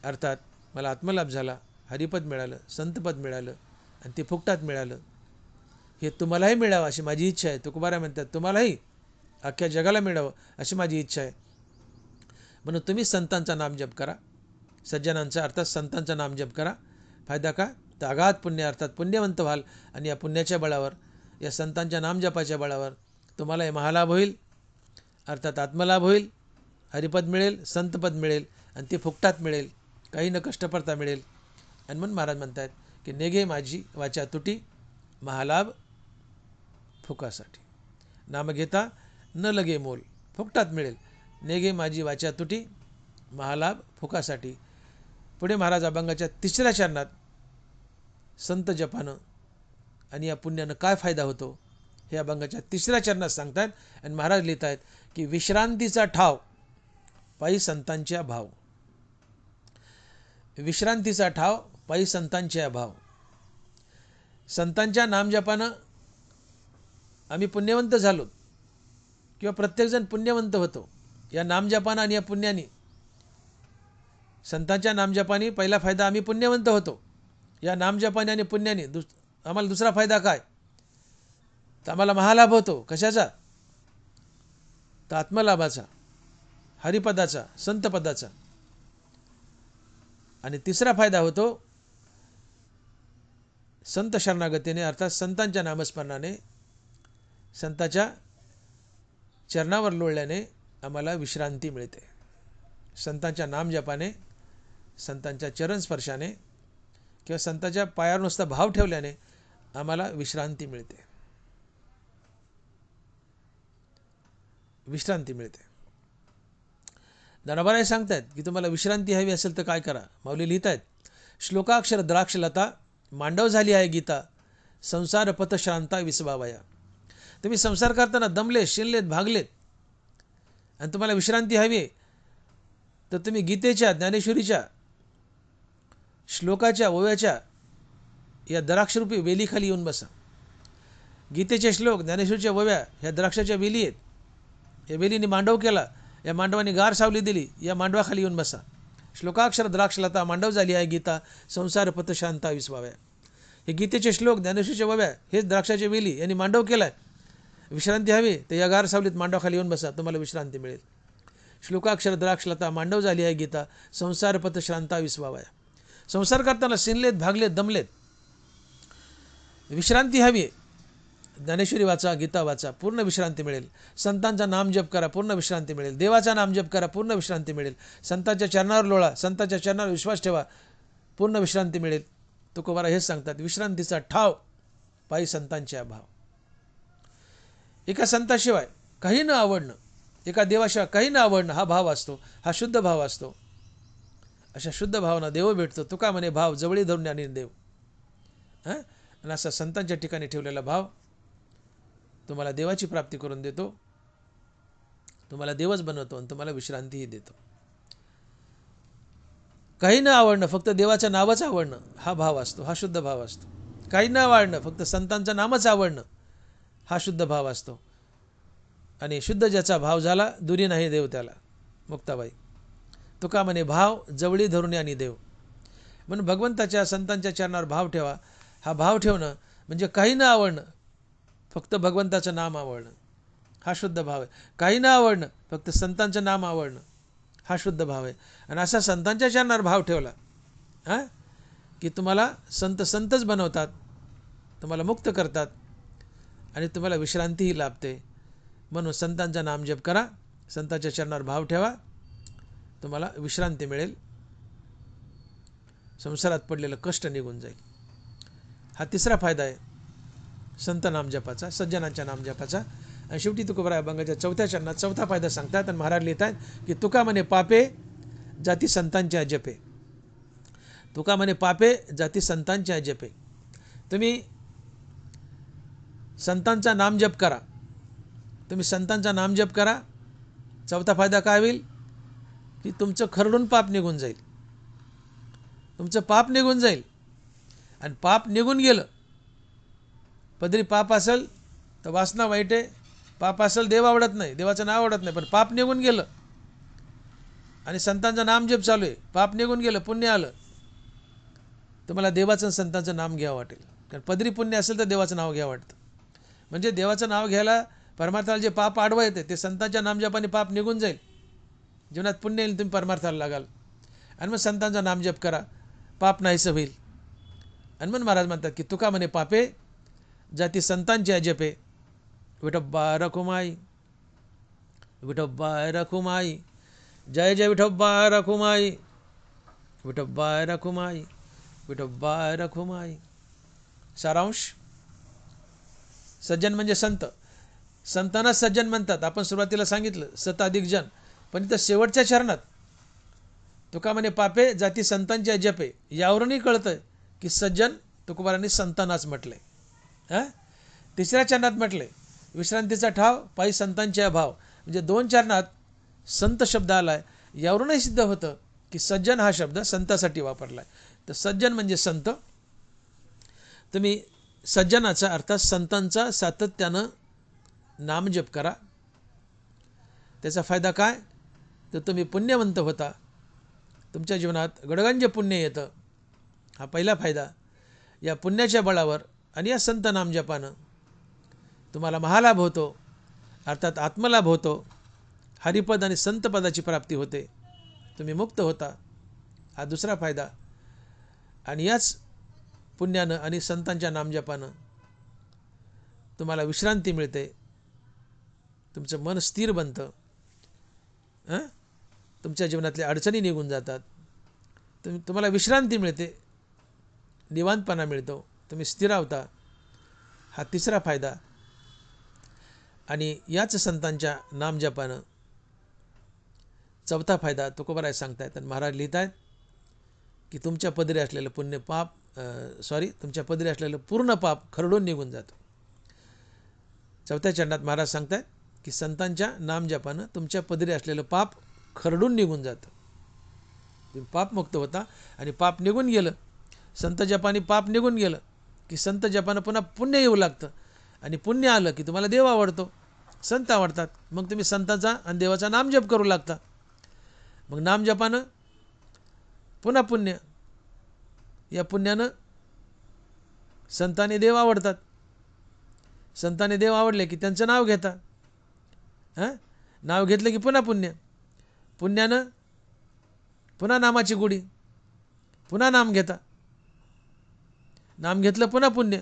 अर्थात मला आत्मलाभ झाला, हरिपद मिळालं, संतपद मिळालं आणि ते फुकटात मिळालं. हे तुम्हालाही मिळावं अशी माझी इच्छा आहे. तुकोबाराय म्हणतात तुम्हालाही अख्ख्या जगाला मिळावं अशी माझी इच्छा आहे. म्हणून तुम्ही संतांचा नामजप करा, सज्जनांचा अर्थात संतांचा नामजप करा. फायदा का? तर अगाध पुण्य अर्थात पुण्यवंत व्हाल आणि या पुण्याच्या बळावर, या संतांच्या नामजपाच्या बळावर तुम्हाला हे महालाभ होईल, अर्थात आत्मलाभ होईल, हरिपद मिळेल, संतपद मिळेल आणि ते फुकटात मिळेल, काही न कष्टपडता मिळेल. आणि म्हणून महाराज म्हणतात की नेगे माझी वाचा तुटी, महालाभ फुकासाठी. नाम घेता न लगे मोल, फुकटात मिळेल. नेगे माझी वाचा तुटी, महालाभ फुकासाठी. पुढे महाराज अभंगाच्या 3ऱ्या चरणात संत जपानं आणि या पुण्यानं काय फायदा होतो हे अभंगाच्या 3ऱ्या चरणात सांगतात. आणि महाराज लिहित आहेत की विश्रांतीचा ठाव पायी संतांच्या भाव. विश्रांतीचा ठाव पायी संतांच्या भाव. संतांच्या नामजपानं आम्ही पुण्यवंत झालो किंवा प्रत्येकजण पुण्यवंत होतो या नामजपानं आणि या पुण्याने. संतांच्या नामजपाने पहिला फायदा आम्ही पुण्यवंत होतो या नामजपाने आणि पुण्याने. आम्हाला दुसरा फायदा काय? तर आम्हाला महालाभ होतो. कशाचा? तर आत्मलाभाचा, हरिपदाचा, संतपदाचा. आणि तिसरा फायदा होतो संत शरणागतीने अर्थात संतांच्या नामस्मरणाने, संतांच्या चरणावर लोळल्याने आम्हाला विश्रांती मिळते. संतांच्या नामजपाने, संतांच्या चरणस्पर्शाने किंवा संतांच्या पायावर नुसता भाव ठेवल्याने आम्हाला विश्रांती मिळते. विश्रांती मिळते. ज्ञानोबाराय सांगतात की तुम्हाला विश्रांती हवी असेल तर काय करा. माऊली लिहित आहेत, श्लोकाक्षर द्राक्षलता मांडव झाली आहे गीता, संसार पथ श्रांता विसवावया. तुम्ही संसार करताना दमलेत, शिनलेत, भागलेत आणि तुम्हाला विश्रांती हवी आहे तर तुम्ही गीतेच्या, ज्ञानेश्वरीच्या श्लोकाच्या, ओव्याच्या या द्राक्षरूपी वेलीखाली येऊन बसा. गीतेचे श्लोक, ज्ञानेश्वरीच्या ओव्या ह्या द्राक्षाच्या वेली आहेत. या वेलीने मांडव केला, या मांडवाने गार सावली दिली, या मांडवाखाली येऊन बसा. श्लोकाक्षर द्राक्षलता मांडव झाली आहे गीता, संसार पथ शांता विसवाव्या. हे गीतेचे श्लोक, ज्ञानेश्वरीच्या ओव्या हेच द्राक्षाच्या वेली यांनी मांडव केलाय. विश्रांती हवी तर या गार सावलीत मांडवाखाली येऊन बसा, तुम्हाला विश्रांती मिळेल. श्लोकाक्षर द्राक्षलता मांडव झाली आहे गीता, संसार पथ शांता विसवावया. संसार करताना शिनलेत, भागलेत, दमलेत, विश्रांती हवी आहे. ज्ञानेश्वरी वाचा, गीता वाचा, पूर्ण विश्रांती मिळेल. संतांचा नाम जप करा, पूर्ण विश्रांती मिळेल. देवाचा नाम जप करा, पूर्ण विश्रांती मिळेल. संतांच्या चरणावर लोळा, संतांच्या चरणावर विश्वास ठेवा, पूर्ण विश्रांती मिळेल. तुकोबाराय हेच सांगतात, विश्रांतीचा ठाव पायी संतांच्या भाव. एका संताशिवाय काही न आवडणं, एका देवाशिवाय काही न आवडणं हा भाव असतो, हा शुद्ध भाव असतो. अशा शुद्ध भावना देव भेटतो. तुका म्हणे भाव जवळी धरून आणि देव. आणि असा संतांच्या ठिकाणी ठेवलेला भाव तुम्हाला देवाची प्राप्ती करून देतो, तुम्हाला देवच बनवतो आणि तुम्हाला विश्रांतीही देतो. काही न आवडणं, फक्त देवाचं नावच आवडणं हा भाव असतो, हा शुद्ध भाव असतो. काही न आवडणं, फक्त संतांचं नामच आवडणं हा शुद्ध भाव असतो. आणि शुद्ध ज्याचा भाव झाला दुरी नाही देव त्याला. मुक्ताबाई. तुका म्हणे भाव जवळी धरून आणि देव. म्हणून भगवंताच्या, संतांच्या चरणावर भाव ठेवा. हा भाव ठेवणं म्हणजे काही न आवडणं, फक्त भगवंताचं नाम आवडणं हा शुद्ध भाव आहे. काही न आवडणं, फक्त संतांचं नाम आवडणं हा शुद्ध भाव आहे. आणि असा संतांच्या चरणावर भाव ठेवला की तुम्हाला संत संतच बनवतात, तुम्हाला मुक्त करतात आणि तुम्हाला विश्रांतीही लाभते. म्हणून संतांचा नामजप करा, संतांच्या चरणावर भाव ठेवा, तुम्हाला विश्रांती मिळेल. संसारात पडलेलं कष्ट निघून जाईल. हा तिसरा फायदा आहे संत नामजपाचा, सज्जनांच्या नामजपाचा. आणि शेवटी तुकोबाराय अभंगाच्या 4थ्या चरणात 4था फायदा सांगतात. आणि महाराज लिहितात की तुका म्हणे पापे जाती संतांच्या जपे. तुका म्हणे पापे जाती संतांच्या जपे. तुम्ही संतांचा नामजप करा, तुम्ही संतांचा नामजप करा. 4था फायदा काय होईल की तुमचं खरडून पाप निघून जाईल, तुमचं पाप निघून जाईल. आणि पाप निघून गेलं, पदरी पाप असेल तर वासना वाईट आहे, पाप असेल देव आवडत नाही, देवाचं नाव आवडत नाही, पण पाप निघून गेलं आणि संतांचं नामजप चालू आहे, पाप निघून गेलं, पुण्य आलं, तुम्हाला देवाचं संतांचं नाम घ्यावं वाटेल. कारण पदरी पुण्य असेल तर देवाचं नाव घ्यावं वाटतं. म्हणजे देवाचं नाव घ्यायला परमार्थाला जे पाप आडवं येते ते संतांच्या नामजपाने पाप निघून जाईल, जीवनात पुण्य येईल, तुम्ही परमार्थाला लागाल. आणि मग संतांचा नामजप करा, पाप नाहीसं होईल. आणि मग महाराज म्हणतात की तुका म्हणे पापे जाती संतांची अजपे, विठोबा रखुमाई, विठोबा रखुमाई, जय जय विठोबा रखुमाई, विठोबा रखुमाई, विठोबा रखुमाई. सारांश, सज्जन म्हणजे संत. संतांना सज्जन म्हणतात. आपण सुरुवातीला सांगितलं सत अधिक जन, पण इथं शेवटच्या चरणात तुका म्हणे पापे जाती संतांची अजपे, यावरूनही कळतं की सज्जन तुकोबारांनी संतांनाच म्हटले. तिसऱ्या चरणात म्हटले विश्रांतीचा ठाव पायी संतांचे अभाव, म्हणजे 2 चरणात संत शब्द आलाय. यावरूनही सिद्ध होतं की सज्जन हा शब्द संतासाठी वापरलाय. तर सज्जन म्हणजे संत. तुम्ही सज्जनाचा अर्थात संतांचा सातत्यानं नामजप करा. त्याचा फायदा काय, तर तुम्ही पुण्यवंत होता, तुमच्या जीवनात गडगंज पुण्य येतं. हा पहिला फायदा. या पुण्याच्या बळावर आणि या संत नामजपानं तुम्हाला महालाभ होतो, अर्थात आत्मलाभ होतो. हरिपद आणि संतपदाची प्राप्ती होते, तुम्ही मुक्त होता. हा दुसरा फायदा. आणि याच पुण्यानं आणि संतांच्या नामजपानं तुम्हाला विश्रांती मिळते, तुमचं मन स्थिर बनतं, तुमच्या जीवनातल्या अडचणी निघून जातात, तुम्हाला विश्रांती मिळते, निवांतपणा मिळतो, तुम्ही स्थिरावता. हा तिसरा फायदा. आणि याच संतांच्या नामजपानं चौथा फायदा तुकोबाराय सांगतायत आणि महाराज लिहित आहेत की तुमच्या पदरी असलेलं तुमच्या पदरी असलेलं पूर्ण पाप खरडून निघून जातं. चौथ्या चरणात महाराज सांगतायत की संतांच्या नामजपानं तुमच्या पदरी असलेलं पाप खरडून निघून जातं, तुम्ही पापमुक्त होता. आणि पाप निघून गेलं, संत जपाने पाप निघून गेलं की संत जपानं पुन्हा पुण्य येऊ लागतं. आणि पुण्य आलं की तुम्हाला देव आवडतो, संत आवडतात. मग तुम्ही संतांचा आणि देवाचा नामजप करू लागता. मग नामजपानं पुन्हा पुण्य, या पुण्यानं संतांनी देव आवडतात. संतांनी देव आवडले की त्यांचं नाव घेता. नाव घेतलं की पुन्हा पुण्य, पुण्यानं पुन्हा नामाची गोडी, पुन्हा नाम घेता. नाम घेतलं पुन्हा पुण्य,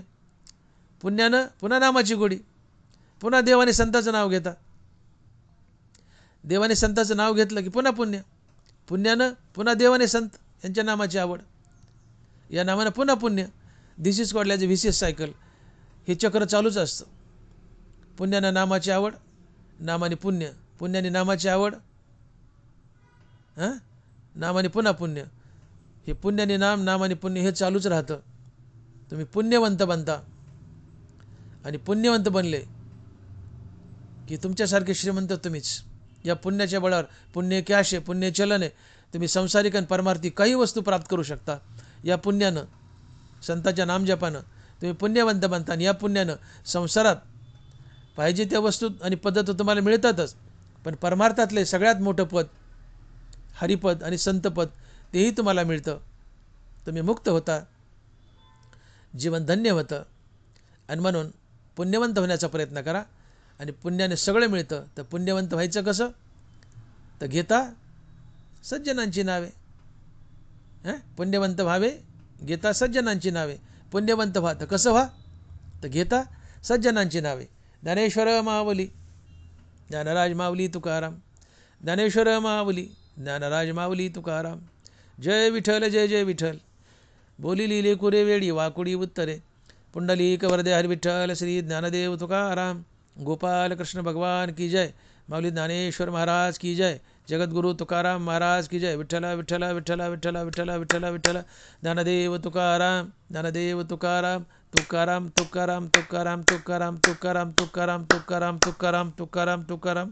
पुण्यानं पुन्हा नामाची गोडी, पुन्हा देवाने संताचं नाव घेता. देवाने संताचं नाव घेतलं की पुन्हा पुण्य, पुण्यानं पुन्हा देवाने संत यांच्या नामाची आवड, या नामानं पुन्हा पुण्य. This is called as a vicious cycle. हे चक्र चालूच असतं. पुण्यानं नामाची आवड, नामाने पुण्य, पुण्याने नामाची आवड, नामाने पुन्हा पुण्य. हे पुण्याने नाम, नामाने पुण्य हे चालूच राहतं. तुम्ही पुण्यवंत बनता. आणि पुण्यवंत बनले की तुमच्यासारखे श्रीमंत तुम्हीच. या पुण्याच्या बळावर, पुण्य कॅश आहे, पुण्य चलन आहे, तुम्ही संसारिक आणि परमार्थी काही वस्तू प्राप्त करू शकता. या पुण्यानं, संताच्या नामजपानं तुम्ही पुण्यवंत बनता. आणि या पुण्यानं संसारात पाहिजे त्या वस्तू आणि पद्धत तुम्हाला मिळतातच, पण परमार्थातले सगळ्यात मोठं पद हरिपद आणि संतपद तेही तुम्हाला मिळतं. तुम्ही मुक्त होता, जीवन धन्य होतं. आणि म्हणून पुण्यवंत होण्याचा प्रयत्न करा. आणि पुण्याने सगळं मिळतं. तर पुण्यवंत व्हायचं कसं, तर घेता सज्जनांची नावे. पुण्यवंत व्हावे, घेता सज्जनांची नावे. पुण्यवंत व्हा तर कसं व्हा, तर घेता सज्जनांची नावे. ज्ञानेश्वर माऊली, ज्ञानराज माऊली तुकाराम. ज्ञानेश्वर माऊली, ज्ञानराज माऊली तुकाराम. जय विठ्ठल, जय जय विठ्ठल. बोली लिहिले कुरे वेळी वाकुडी उत्तरे. पुंडलिक वरदे हरी विठ्ठल श्री ज्ञानदेव तुकाराम. गोपाल कृष्ण भगवान की जय. माऊली ज्ञानेश्वर महाराज की जय. जगद्गुरु तुकाराम महाराज की जय. विठ्ठला विठ्ठला विठ्ठला विठ्ठला विठ्ठला विठ्ठला विठ्ठला. ज्ञानदेव तुकाराम, ज्ञानदेव तुकाराम. तुकाराम तुकाराम तुकाराम तुकाराम तुकाराम तुकाराम तुकाराम तुकाराम तुकाराम तुकाराम.